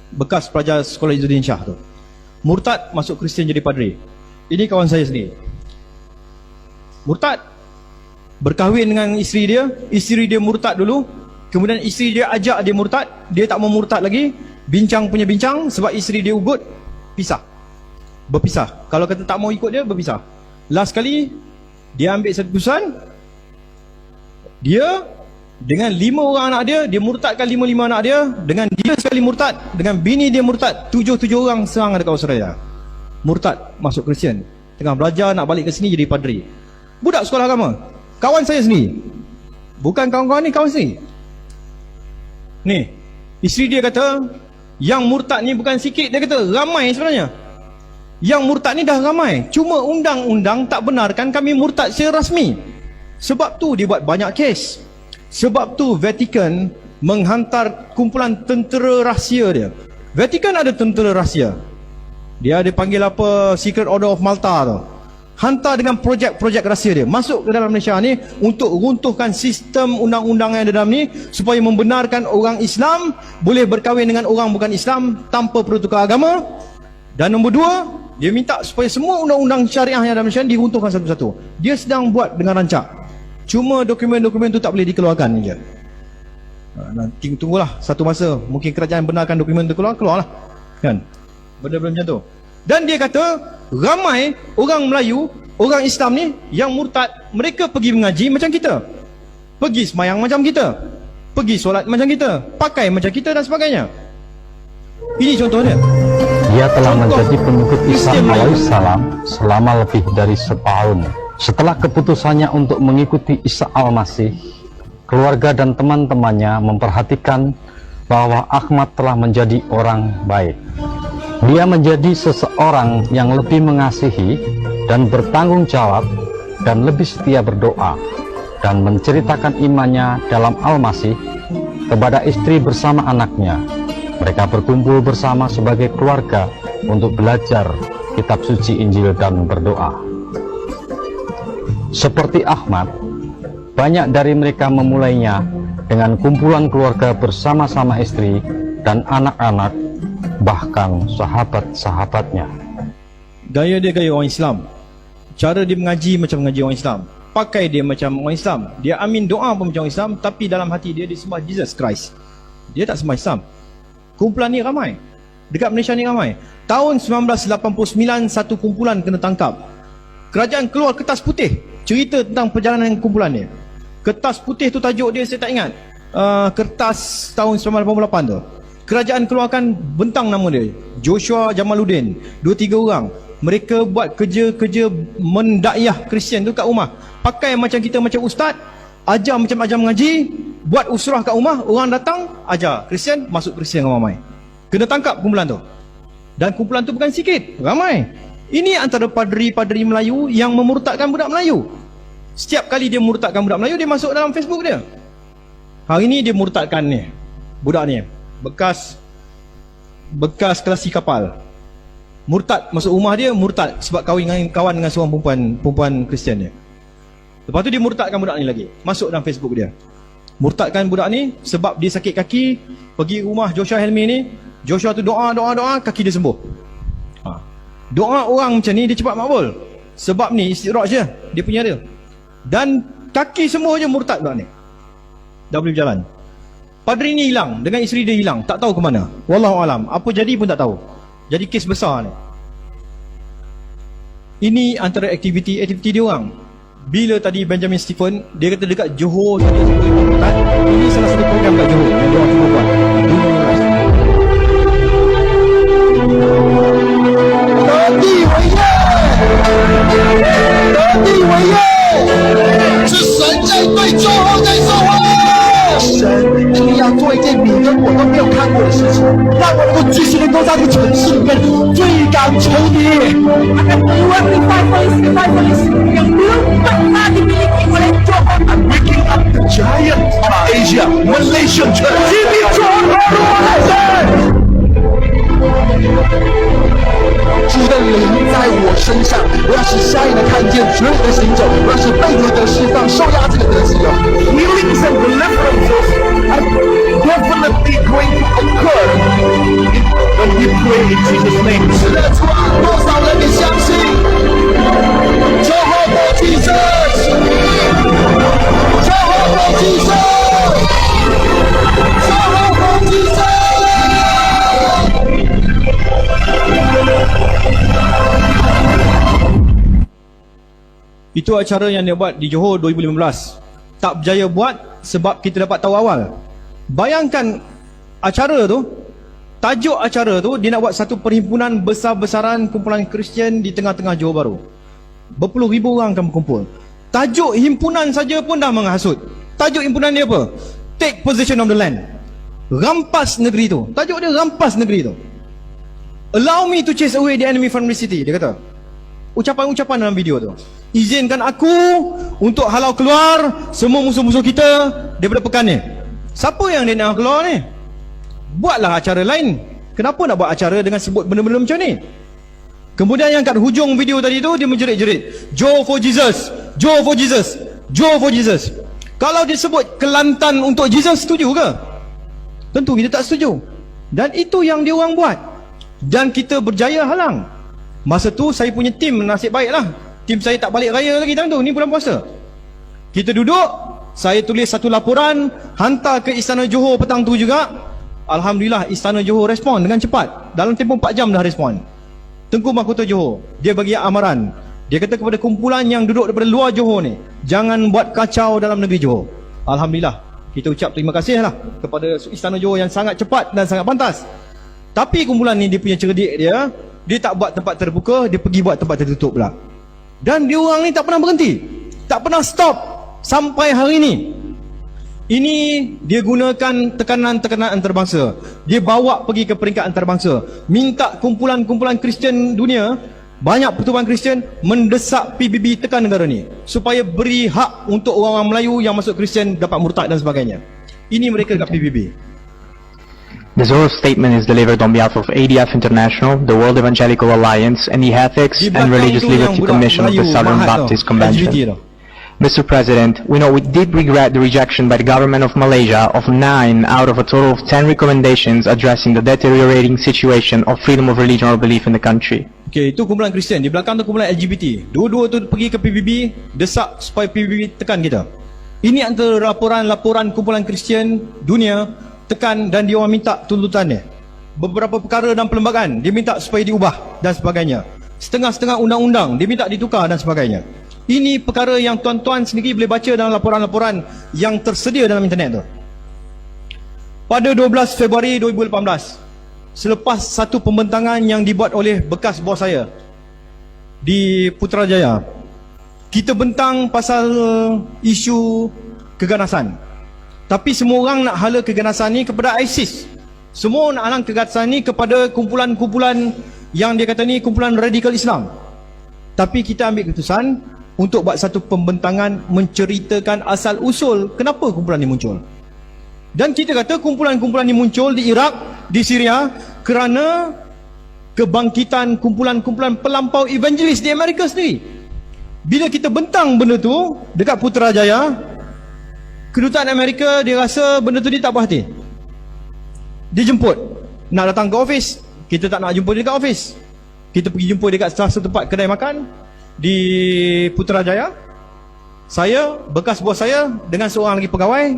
Speaker 2: bekas pelajar sekolah Izzuddin Shah tu. Murtad masuk Kristian jadi padri. Ini kawan saya sendiri. Murtad berkahwin dengan isteri dia murtad dulu. Kemudian isteri dia ajak dia murtad, dia tak mau murtad lagi. Bincang punya bincang, sebab isteri dia ugut, pisah. Berpisah. Kalau kata tak mau ikut dia, berpisah. Last kali dia ambil satu keputusan, dia dengan 5 orang anak dia murtadkan 5 anak dia. Dengan dia sekali murtad, dengan bini dia murtad, 7 orang serang dekat Australia. Murtad masuk Kristian. Tengah belajar nak balik ke sini jadi padri. Budak sekolah agama. Kawan saya sendiri. Bukan kawan-kawan ni, kawan sendiri. Ni, isteri dia kata, yang murtad ni bukan sikit, dia kata ramai sebenarnya. Yang murtad ni dah ramai. Cuma undang-undang tak benarkan kami murtad secara rasmi. Sebab tu dia buat banyak kes. Sebab tu Vatican menghantar kumpulan tentera rahsia dia. Vatican ada tentera rahsia. Dia ada panggil apa, Secret Order of Malta tu. Hantar dengan projek-projek rahsia dia masuk ke dalam Malaysia ni untuk runtuhkan sistem undang-undang yang ada dalam ni, supaya membenarkan orang Islam boleh berkahwin dengan orang bukan Islam tanpa perlu tukar agama. Dan nombor 2, dia minta supaya semua undang-undang syariah yang ada dalam Malaysia diruntuhkan satu-satu. Dia sedang buat dengan rancak. Cuma dokumen-dokumen tu tak boleh dikeluarkan je. Nanti tunggulah satu masa, mungkin kerajaan benarkan dokumen tu keluarlah. Kan? Benda-benda macam tu. Dan dia kata, ramai orang Melayu, orang Islam ni yang murtad, mereka pergi mengaji macam kita. Pergi semayang macam kita. Pergi solat macam kita. Pakai macam kita dan sebagainya. Ini contohnya.
Speaker 6: Dia telah menjadi pengikut Isa alaihissalam selama lebih dari setahun. Setelah keputusannya untuk mengikuti Isa al-Masih, keluarga dan teman-temannya memperhatikan bahwa Ahmad telah menjadi orang baik. Dia menjadi seseorang yang lebih mengasihi dan bertanggung jawab, dan lebih setia berdoa, dan menceritakan imannya dalam Al-Masih kepada istri bersama anaknya. Mereka berkumpul bersama sebagai keluarga untuk belajar kitab suci Injil dan berdoa. Seperti Ahmad, banyak dari mereka memulainya dengan kumpulan keluarga bersama-sama istri dan anak-anak, bahkan sahabat-sahabatnya.
Speaker 2: Gaya dia gaya orang Islam. Cara dia mengaji macam mengaji orang Islam. Pakai dia macam orang Islam. Dia amin doa pun macam orang Islam, tapi dalam hati dia sembah Jesus Christ. Dia tak sembah Islam. Kumpulan ni ramai. Dekat Malaysia ni ramai. Tahun 1989 satu kumpulan kena tangkap. Kerajaan keluar kertas putih cerita tentang perjalanan kumpulan ni. Kertas putih tu tajuk dia saya tak ingat. Kertas tahun 1988 tu. Kerajaan keluarkan bentang nama dia, Joshua Jamaluddin. 2-3 orang. Mereka buat kerja-kerja mendakyah Kristian tu kat rumah. Pakai macam kita, macam ustaz, ajar macam ajar mengaji, buat usrah kat rumah, orang datang ajar Kristian, masuk Kristian ramai. Kena tangkap kumpulan tu. Dan kumpulan tu bukan sikit, ramai. Ini antara padri-padri Melayu yang memurtadkan budak Melayu. Setiap kali dia murtadkan budak Melayu, dia masuk dalam Facebook dia. Hari ni dia murtadkan ni, budak ni, bekas kelasi kapal. Murtad masuk rumah dia, murtad sebab kawan dengan seorang perempuan Kristian dia. Lepas tu dia murtadkan budak ni lagi, masuk dalam Facebook dia. Murtadkan budak ni sebab dia sakit kaki, pergi rumah Joshua Helmi ni, Joshua tu doa, kaki dia sembuh. Doa orang macam ni dia cepat makbul. Sebab ni istidraj je, dia punya dia. Dan kaki semua je murtad budak ni. Dah boleh berjalan. Padri ni hilang, dengan isteri dia hilang, tak tahu ke mana. Wallahu alam, apa jadi pun tak tahu. Jadi kes besar ni. Ini antara aktiviti dia orang. Bila tadi Benjamin Stephen, dia kata dekat Johor tadi ini salah satu program kat Johor yang dia orang cuba buat.
Speaker 7: Giant of Asia, Malaysian Church.主的灵在我身上，我要使瞎眼的看见，瘸腿的行走，我要使被掳的释放，受压制的得自由。Healings and deliverances are definitely going to occur when we pray in Jesus' name. 是的，主啊，多少人你相信？Jehovah Jesus, Jehovah Jesus, Jehovah Jesus.
Speaker 2: Itu acara yang dia buat di Johor 2015. Tak berjaya buat sebab kita dapat tahu awal. Bayangkan acara tu, tajuk acara tu dia nak buat satu perhimpunan besar-besaran kumpulan Kristian di tengah-tengah Johor Bahru. Berpuluh ribu orang akan berkumpul. Tajuk himpunan saja pun dah menghasut. Tajuk himpunan dia apa? Take possession of the land. Rampas negeri tu. Tajuk dia rampas negeri tu. Allow me to chase away the enemy from the city, dia kata. Ucapan-ucapan dalam video tu. Izinkan aku untuk halau keluar semua musuh-musuh kita daripada pekan ni. Siapa yang dia nak keluar ni? Buatlah acara lain. Kenapa nak buat acara dengan sebut benda-benda macam ni? Kemudian yang kat hujung video tadi tu dia menjerit-jerit, Joe for Jesus, Joe for Jesus, Joe for Jesus. Kalau dia sebut Kelantan untuk Jesus, setuju ke? Tentu kita tak setuju. Dan itu yang dia orang buat. Dan kita berjaya halang. Masa tu saya punya tim nasib baik lah. Tim saya tak balik raya lagi time tu, ni bulan puasa. Kita duduk, saya tulis satu laporan, hantar ke Istana Johor petang tu juga. Alhamdulillah Istana Johor respon dengan cepat. Dalam tempoh 4 jam dah respon. Tengku Mahkota Johor, dia bagi amaran. Dia kata kepada kumpulan yang duduk daripada luar Johor ni, jangan buat kacau dalam negeri Johor. Alhamdulillah, kita ucap terima kasih lah kepada Istana Johor yang sangat cepat dan sangat pantas. Tapi kumpulan ni dia punya cerdik dia tak buat tempat terbuka, dia pergi buat tempat tertutup pula. Dan dia orang ni tak pernah berhenti, tak pernah stop sampai hari ni. Ini dia gunakan tekanan-tekanan antarabangsa. Dia bawa pergi ke peringkat antarabangsa, minta kumpulan-kumpulan Kristian dunia, banyak pertubuhan Kristian mendesak PBB tekan negara ni supaya beri hak untuk orang-orang Melayu yang masuk Kristian dapat murtad dan sebagainya. Ini mereka kat PBB.
Speaker 8: The Zohar statement is delivered on behalf of ADF International, the World Evangelical Alliance, and the Ethics and Religious Liberty Commission of the Southern Baptist Convention. Mr. President, we know we did regret the rejection by the government of Malaysia of 9 out of a total of 10 recommendations addressing the deteriorating situation of freedom of religion or belief in the country.
Speaker 2: Okay, itu kumpulan Kristian. Di belakang tu kumpulan LGBT. Dua-dua tu pergi ke PBB, desak supaya PBB tekan kita. Ini antara laporan-laporan kumpulan Kristian dunia tekan dan dia orang minta tuntutannya. Beberapa perkara dalam perlembagaan dia minta supaya diubah dan sebagainya. Setengah-setengah undang-undang dia minta ditukar dan sebagainya. Ini perkara yang tuan-tuan sendiri boleh baca dalam laporan-laporan yang tersedia dalam internet tu. Pada 12 Februari 2018, selepas satu pembentangan yang dibuat oleh bekas bos saya di Putrajaya, kita bentang pasal isu keganasan. Tapi semua orang nak hala keganasan ni kepada ISIS. Semua nak halang keganasan ni kepada kumpulan-kumpulan yang dia kata ni kumpulan radikal Islam. Tapi kita ambil keputusan untuk buat satu pembentangan menceritakan asal usul kenapa kumpulan ni muncul. Dan kita kata kumpulan-kumpulan ni muncul di Iraq, di Syria kerana kebangkitan kumpulan-kumpulan pelampau evangelis di Amerika sendiri. Bila kita bentang benda tu dekat Putrajaya, kedutaan Amerika dia rasa benda tu dia tak puas hati. Dia jemput, nak datang ke office, kita tak nak jumpa dia dekat office. Kita pergi jumpa dia kat salah satu tempat kedai makan di Putrajaya. Saya, bekas bos saya dengan seorang lagi pegawai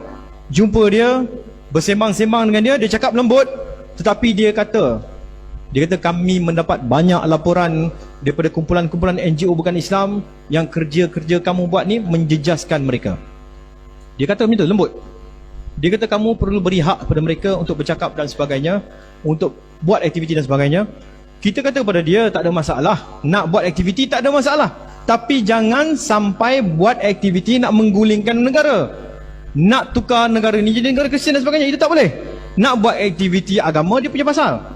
Speaker 2: jumpa dia, bersembang-sembang dengan dia. Dia cakap lembut, tetapi dia kata kami mendapat banyak laporan daripada kumpulan-kumpulan NGO bukan Islam yang kerja-kerja kamu buat ni menjejaskan mereka. Dia kata macam tu, lembut. Dia kata kamu perlu beri hak kepada mereka untuk bercakap dan sebagainya, untuk buat aktiviti dan sebagainya. Kita kata kepada dia tak ada masalah, nak buat aktiviti tak ada masalah, tapi jangan sampai buat aktiviti nak menggulingkan negara, nak tukar negara ni jadi negara Kristian dan sebagainya. Itu tak boleh. Nak buat aktiviti agama dia punya pasal.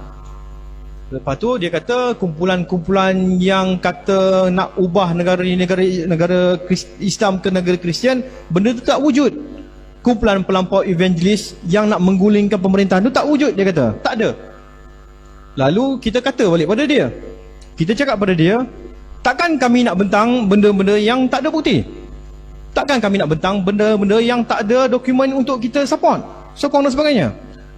Speaker 2: Lepas tu dia kata kumpulan-kumpulan yang kata nak ubah negara ni negara Islam ke negara Kristian, benda tu tak wujud. Kumpulan pelampau evangelis yang nak menggulingkan pemerintahan tu tak wujud, dia kata. Tak ada. Lalu kita kata balik pada dia. Kita cakap pada dia, takkan kami nak bentang benda-benda yang tak ada bukti? Takkan kami nak bentang benda-benda yang tak ada dokumen untuk kita support, sokong dan sebagainya?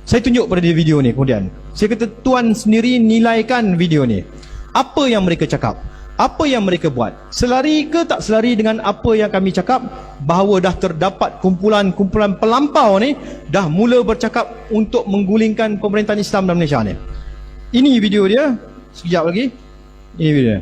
Speaker 2: Saya tunjuk pada dia video ni kemudian. Saya kata tuan sendiri nilaikan video ni. Apa yang mereka cakap? Apa yang mereka buat? Selari ke tak selari dengan apa yang kami cakap, bahawa dah terdapat kumpulan-kumpulan pelampau ni dah mula bercakap untuk menggulingkan pemerintahan Islam dalam Malaysia ni. Ini video dia. Sekejap lagi. Ini video dia.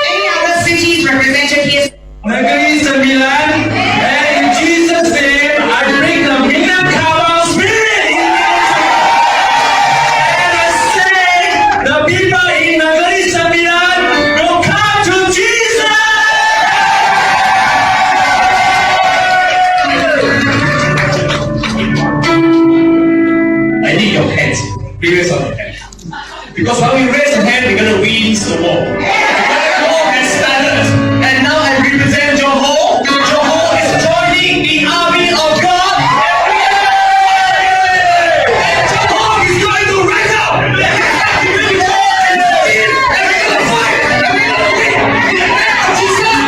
Speaker 9: Any other cities represented here?
Speaker 5: Negeri Sembilan, and in Jesus' name, I bring the Minangkabau spirit in and I say, the people in Negeri Sembilan will come to Jesus. I need your hands. We raise our hands. Because when we raise a hand, we're going to win the war. The war has started. And now I represent Johor. Johor is joining the army of God. And Johor is going to rise up. And we're going to fight. And we're going to win. And Jesus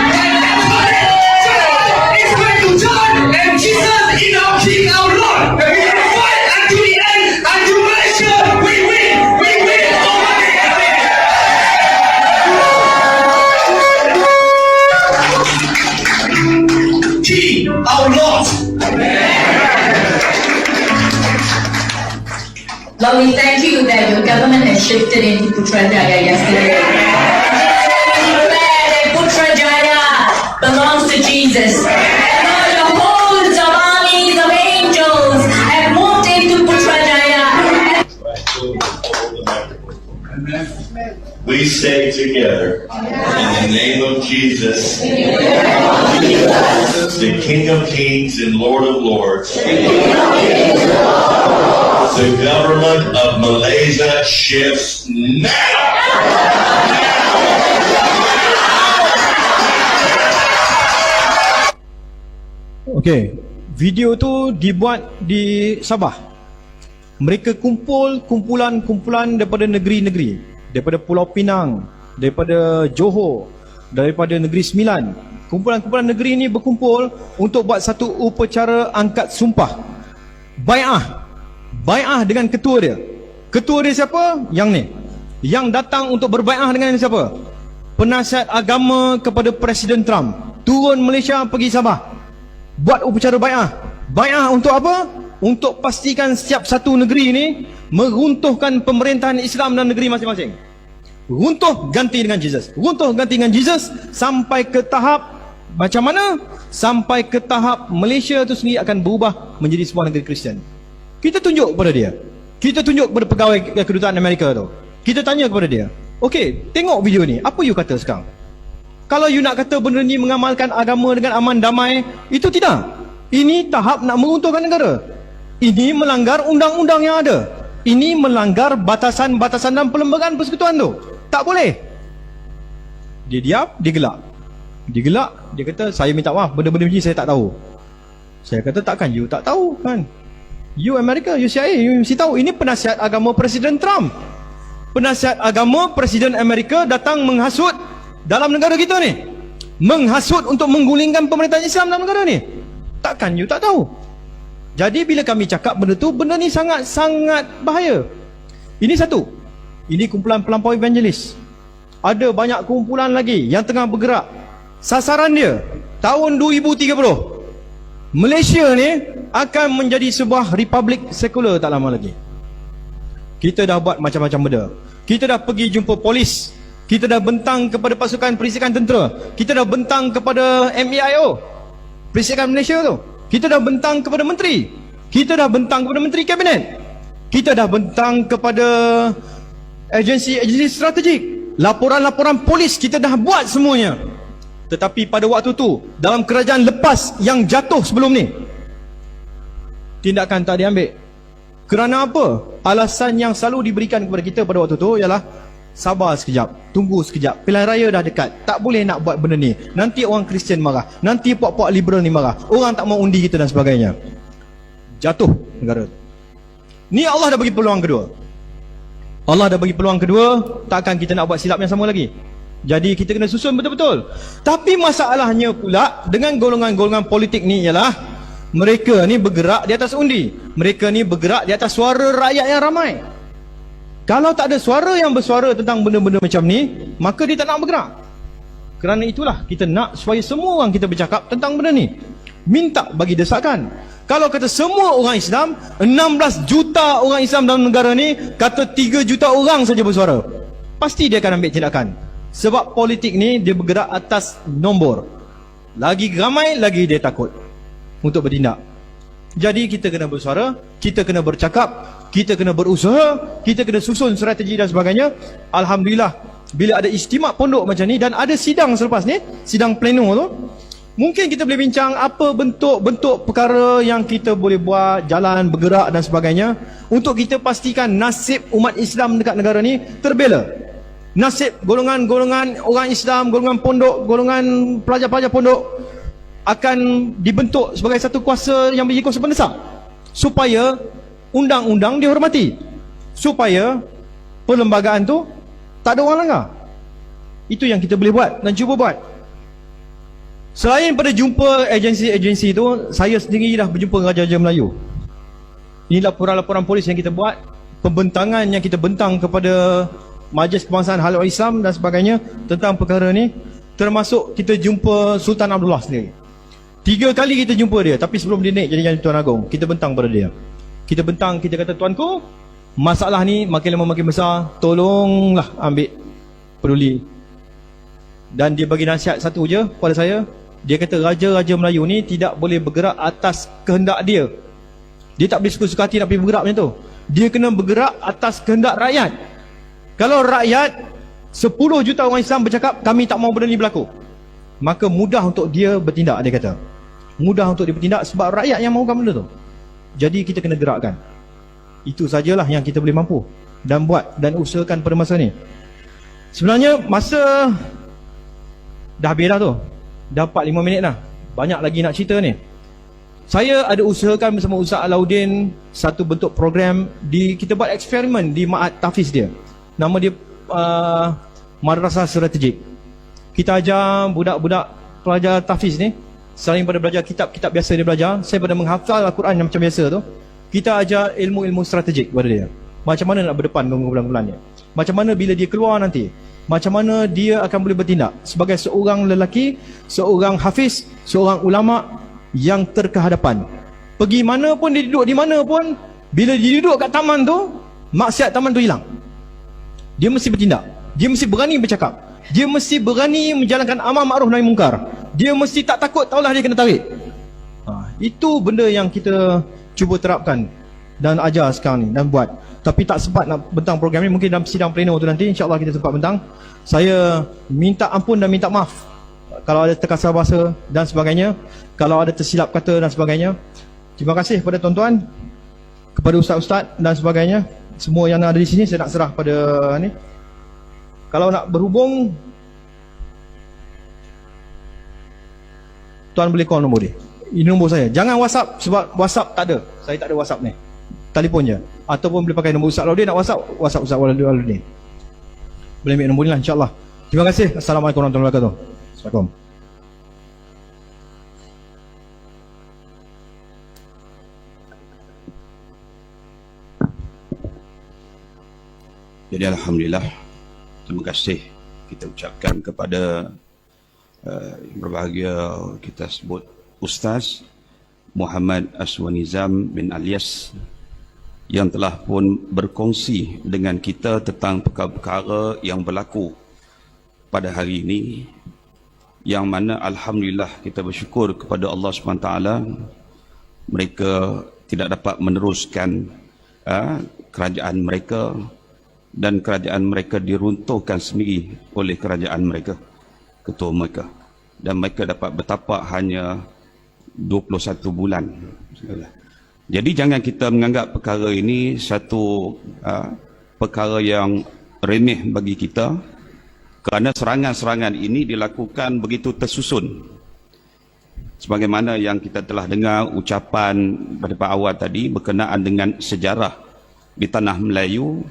Speaker 5: is going to join. And Jesus is our King, our Lord. And we're going to fight until the end. Until Malaysia, we win. We win. King, our Lord.
Speaker 9: Lord, we thank you that your government has shifted into Putrajaya yesterday. We declare that Putrajaya belongs to Jesus. And Lord, the hosts of armies of angels have moved into Putrajaya.
Speaker 10: We say together, in the name of Jesus, the King of Kings and Lord of Lords, the government of Malaysia shifts now!
Speaker 2: Okey, video tu dibuat di Sabah. Mereka kumpulan-kumpulan daripada negeri-negeri, daripada Pulau Pinang, daripada Johor, daripada Negeri Sembilan. Kumpulan-kumpulan negeri ini berkumpul untuk buat satu upacara angkat sumpah, bai'ah dengan ketua dia. Ketua dia siapa? Yang ni. Yang datang untuk berbai'ah dengan siapa? Penasihat agama kepada Presiden Trump. Turun Malaysia pergi Sabah, buat upacara bai'ah. Bai'ah untuk apa? Untuk pastikan setiap satu negeri ini meruntuhkan pemerintahan Islam dalam negeri masing-masing. Runtuh ganti dengan Jesus. Runtuh ganti dengan Jesus sampai ke tahap macam mana? Sampai ke tahap Malaysia itu sendiri akan berubah menjadi sebuah negeri Kristian. Kita tunjuk kepada dia. Kita tunjuk kepada pegawai kedutaan Amerika tu. Kita tanya kepada dia, okey, tengok video ni, apa you kata sekarang? Kalau you nak kata benda ni mengamalkan agama dengan aman damai, itu tidak. Ini tahap nak meruntuhkan negara. Ini melanggar undang-undang yang ada. Ini melanggar batasan-batasan dan perlembagaan persekutuan tu. Tak boleh. Dia diam, dia gelak. Dia gelak, dia kata, saya minta maaf, benda-benda ni saya tak tahu. Saya kata, takkan you tak tahu kan? You Amerika, you CIA, you mesti tahu ini penasihat agama Presiden Trump. Penasihat agama Presiden Amerika datang menghasut dalam negara kita ni. Menghasut untuk menggulingkan pemerintahan Islam dalam negara ni. Takkan you tak tahu? Jadi bila kami cakap benda tu, benda ni sangat-sangat bahaya. Ini satu. Ini kumpulan pelampau evangelis. Ada banyak kumpulan lagi yang tengah bergerak. Sasaran dia tahun 2030 Malaysia ni akan menjadi sebuah republik sekular tak lama lagi. Kita dah buat macam-macam benda. Kita dah pergi jumpa polis. Kita dah bentang kepada pasukan perisikan tentera. Kita dah bentang kepada MEIO, Perisikan Malaysia tu. Kita dah bentang kepada menteri. Kita dah bentang kepada menteri kabinet. Kita dah bentang kepada agensi-agensi strategik. Laporan-laporan polis kita dah buat semuanya. Tetapi pada waktu tu, dalam kerajaan lepas yang jatuh sebelum ni, tindakan tak diambil. Kerana apa? Alasan yang selalu diberikan kepada kita pada waktu tu ialah sabar sekejap, tunggu sekejap, pilihan raya dah dekat, tak boleh nak buat benda ni, nanti orang Kristian marah, nanti puak-puak liberal ni marah, orang tak mau undi kita dan sebagainya. Jatuh negara. Ni Allah dah bagi peluang kedua. Allah dah bagi peluang kedua, takkan kita nak buat silap yang sama lagi. Jadi kita kena susun betul-betul. Tapi masalahnya pula dengan golongan-golongan politik ni ialah mereka ni bergerak di atas undi. Mereka ni bergerak di atas suara rakyat yang ramai. Kalau tak ada suara yang bersuara tentang benda-benda macam ni, maka dia tak nak bergerak. Kerana itulah kita nak supaya semua orang kita bercakap tentang benda ni. Minta bagi desakan. Kalau kata semua orang Islam, 16 juta orang Islam dalam negara ni, kata 3 juta orang saja bersuara, pasti dia akan ambil tindakan. Sebab politik ni dia bergerak atas nombor. Lagi ramai, lagi dia takut untuk bertindak. Jadi kita kena bersuara, kita kena bercakap, kita kena berusaha, kita kena susun strategi dan sebagainya. Alhamdulillah, bila ada istimak pondok macam ni dan ada sidang selepas ni, sidang pleno tu, mungkin kita boleh bincang apa bentuk-bentuk perkara yang kita boleh buat, jalan, bergerak dan sebagainya, untuk kita pastikan nasib umat Islam dekat negara ni terbela. Nasib golongan-golongan orang Islam, golongan pondok, golongan pelajar-pelajar pondok akan dibentuk sebagai satu kuasa yang menjadi kuasa pendesak, supaya undang-undang dihormati, supaya perlembagaan tu tak ada orang langgar. Itu yang kita boleh buat dan cuba buat. Selain pada jumpa agensi-agensi tu, saya sendiri dah berjumpa dengan Raja-Raja Melayu. Ini laporan-laporan polis yang kita buat, pembentangan yang kita bentang kepada Majlis Kebangsaan Halal Islam dan sebagainya tentang perkara ni. Termasuk kita jumpa Sultan Abdullah sendiri. 3 kali kita jumpa dia, tapi sebelum dia naik jadi Tuan Agong, kita bentang pada dia. Kita bentang, kita kata, tuanku, masalah ni makin lama makin besar, tolonglah ambil peduli. Dan dia bagi nasihat satu je pada saya. Dia kata Raja-Raja Melayu ni tidak boleh bergerak atas kehendak dia. Dia tak boleh suka-suka hati nak pergi bergerak macam tu. Dia kena bergerak atas kehendak rakyat. Kalau rakyat 10 juta orang Islam bercakap kami tak mau benda ni berlaku, maka mudah untuk dia bertindak. Dia kata mudah untuk dia bertindak sebab rakyat yang mahukan benda tu. Jadi kita kena gerakkan. Itu sajalah yang kita boleh mampu dan buat dan usahakan pada masa ni. Sebenarnya masa dah habis dah tu, dah 4-5 minit dah. Banyak lagi nak cerita ni. Saya ada usahakan bersama Ustaz Alauddin satu bentuk program kita buat eksperimen di Ma'had Tahfiz dia. Nama dia Madrasah Strategik. Kita ajar budak-budak pelajar tahfiz ni, selain pada belajar kitab-kitab biasa dia belajar, saya pada menghafal Al-Quran yang macam biasa tu, kita ajar ilmu-ilmu strategik kepada dia. Macam mana nak berdepan dengan bulan-bulan dia, macam mana bila dia keluar nanti, macam mana dia akan boleh bertindak sebagai seorang lelaki, seorang hafiz, seorang ulama yang terkehadapan. Pergi mana pun, dia duduk di mana pun, bila dia duduk kat taman tu, maksiat taman tu hilang. Dia mesti bertindak. Dia mesti berani bercakap. Dia mesti berani menjalankan amar ma'ruf nahi mungkar. Dia mesti tak takut, taulah dia kena tarik. Itu benda yang kita cuba terapkan dan ajar sekarang ni dan buat. Tapi tak sempat nak bentang program ni. Mungkin dalam sidang pleno tu nanti insya-Allah kita sempat bentang. Saya minta ampun dan minta maaf kalau ada terkasar bahasa dan sebagainya, kalau ada tersilap kata dan sebagainya. Terima kasih kepada tuan-tuan, kepada ustaz-ustaz dan sebagainya. Semua yang ada di sini saya nak serah pada ni. Kalau nak berhubung, tuan boleh call nombor dia. Ini nombor saya. Jangan WhatsApp sebab WhatsApp tak ada. Saya tak ada WhatsApp ni. telefonnya, ataupun boleh pakai nombor Ustaz Lauddin. Nak WhatsApp Ustaz Lauddin. Boleh ambil nombor ni lah, insyaAllah. Terima kasih. Assalamualaikum warahmatullahi wabarakatuh. Assalamualaikum.
Speaker 1: Jadi alhamdulillah, terima kasih kita ucapkan kepada yang berbahagia kita sebut Ustaz Muhammad Aswanizam bin Alias yang telah pun berkongsi dengan kita tentang perkara-perkara yang berlaku pada hari ini, yang mana alhamdulillah kita bersyukur kepada Allah SWT, mereka tidak dapat meneruskan kerajaan mereka, dan kerajaan mereka diruntuhkan sendiri oleh kerajaan mereka, ketua mereka, dan mereka dapat bertapak hanya 21 bulan. Jadi jangan kita menganggap perkara ini satu perkara yang remeh bagi kita, kerana serangan-serangan ini dilakukan begitu tersusun. Sebagaimana yang kita telah dengar ucapan pada awal tadi berkenaan dengan sejarah di tanah Melayu,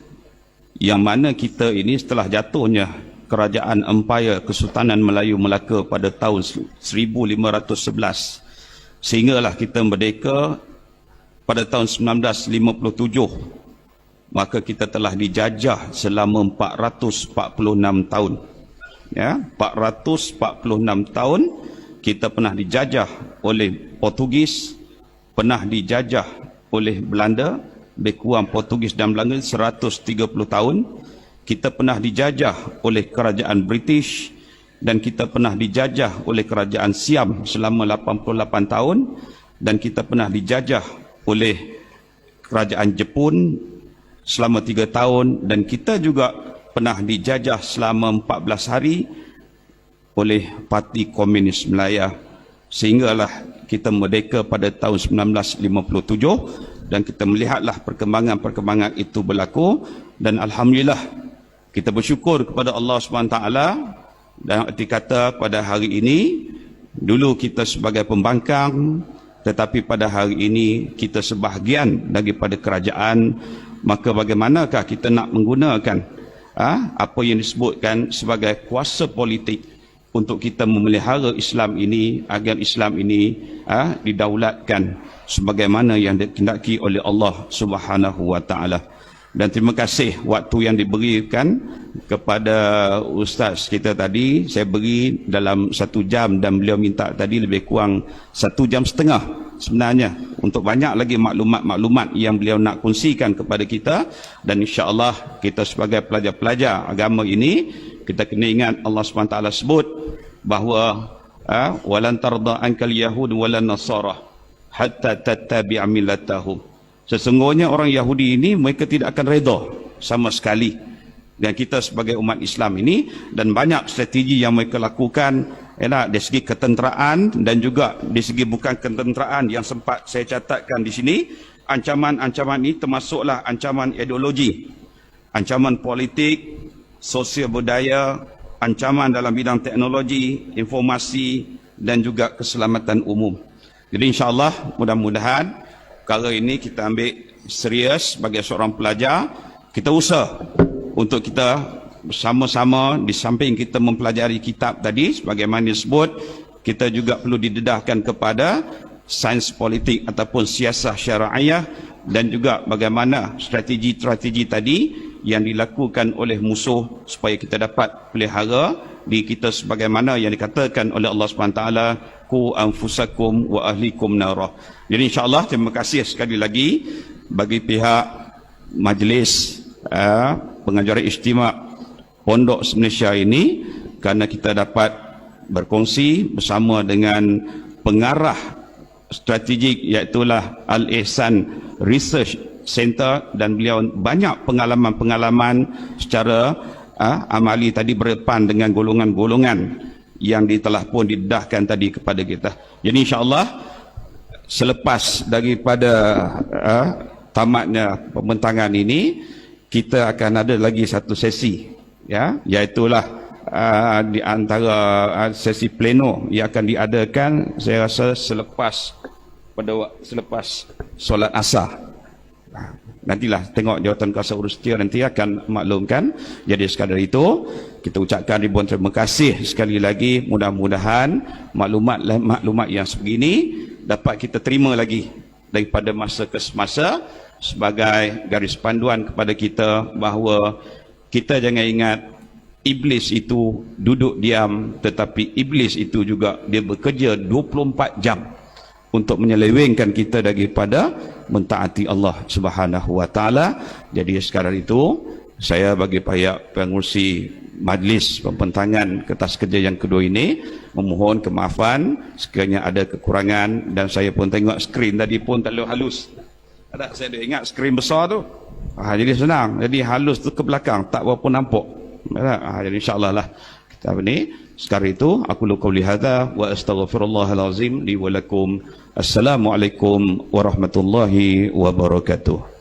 Speaker 1: yang mana kita ini setelah jatuhnya kerajaan Empayar Kesultanan Melayu Melaka pada tahun 1511, sehinggalah kita merdeka pada tahun 1957, maka kita telah dijajah selama 446 tahun. Ya, 446 tahun kita pernah dijajah oleh Portugis, pernah dijajah oleh Belanda, lebih kurang Portugis dan Belanda 130 tahun. Kita pernah dijajah oleh kerajaan British, dan kita pernah dijajah oleh kerajaan Siam selama 88 tahun, dan kita pernah dijajah oleh kerajaan Jepun selama 3 tahun, dan kita juga pernah dijajah selama 14 hari oleh Parti Komunis Melaya, sehinggalah kita merdeka pada tahun 1957. Dan kita melihatlah perkembangan-perkembangan itu berlaku, dan alhamdulillah kita bersyukur kepada Allah SWT. Dan arti kata pada hari ini, dulu kita sebagai pembangkang, tetapi pada hari ini kita sebahagian daripada kerajaan. Maka bagaimanakah kita nak menggunakan apa yang disebutkan sebagai kuasa politik untuk kita memelihara Islam ini, agar Islam ini didaulatkan sebagaimana yang dikehendaki oleh Allah Subhanahu wa taala. Dan terima kasih waktu yang diberikan kepada ustaz kita tadi. Saya beri dalam 1 jam, dan beliau minta tadi lebih kurang 1 jam setengah sebenarnya, untuk banyak lagi maklumat-maklumat yang beliau nak kongsikan kepada kita. Dan insya-Allah kita sebagai pelajar-pelajar agama ini, kita kena ingat Allah SWT sebut bahawa walan tarda ankal yahud walan nasara hatta tattabi'a millatahum. Sesungguhnya orang Yahudi ini mereka tidak akan redha sama sekali dengan kita sebagai umat Islam ini, dan banyak strategi yang mereka lakukan dari segi ketenteraan, dan juga dari segi bukan ketenteraan yang sempat saya catatkan di sini. Ancaman-ancaman ini termasuklah ancaman ideologi, ancaman politik, sosial budaya, ancaman dalam bidang teknologi, informasi, dan juga keselamatan umum. Jadi insya-Allah mudah-mudahan perkara ini kita ambil serius sebagai seorang pelajar. Kita usaha untuk kita bersama-sama, di samping kita mempelajari kitab tadi sebagaimana disebut, kita juga perlu didedahkan kepada sains politik ataupun siasah syara'iyah, dan juga bagaimana strategi-strategi tadi yang dilakukan oleh musuh supaya kita dapat pelihara diri kita sebagaimana yang dikatakan oleh Allah SWT, ku anfusakum wa ahlikum nara. Jadi insya-Allah terima kasih sekali lagi bagi pihak majlis pengajaran istimewa Pondok Malaysia ini, kerana kita dapat berkongsi bersama dengan pengarah strategik, iaitulah Al-Ihsan Research Center, dan beliau banyak pengalaman-pengalaman secara amali tadi berdepan dengan golongan-golongan yang telah pun didedahkan tadi kepada kita. Jadi insya-Allah selepas daripada tamatnya pembentangan ini, kita akan ada lagi satu sesi, ya, iaitulah di antara sesi pleno yang akan diadakan saya rasa selepas solat asar. Nantilah tengok jawatan kuasa Rusia nanti akan maklumkan. Jadi sekadar itu kita ucapkan ribuan terima kasih sekali lagi. Mudah-mudahan maklumat yang sebegini dapat kita terima lagi daripada masa ke semasa sebagai garis panduan kepada kita bahawa kita jangan ingat iblis itu duduk diam, tetapi iblis itu juga dia bekerja 24 jam untuk menyelewengkan kita daripada mentaati Allah Subhanahu wa taala. Jadi sekarang itu saya bagi pihak pengurusi majlis pembentangan kertas kerja yang kedua ini memohon kemaafan sekiranya ada kekurangan, dan saya pun tengok skrin tadi pun tak lalu halus. Ada saya dah ingat skrin besar tu. Jadi senang. Jadi halus tu ke belakang tak berapa nampak. Jadi insya-Allah lah kita ni. Sekarang itu aku qauli hadza wa astaghfirullahal azim li wa lakum. Assalamualaikum warahmatullahi wabarakatuh.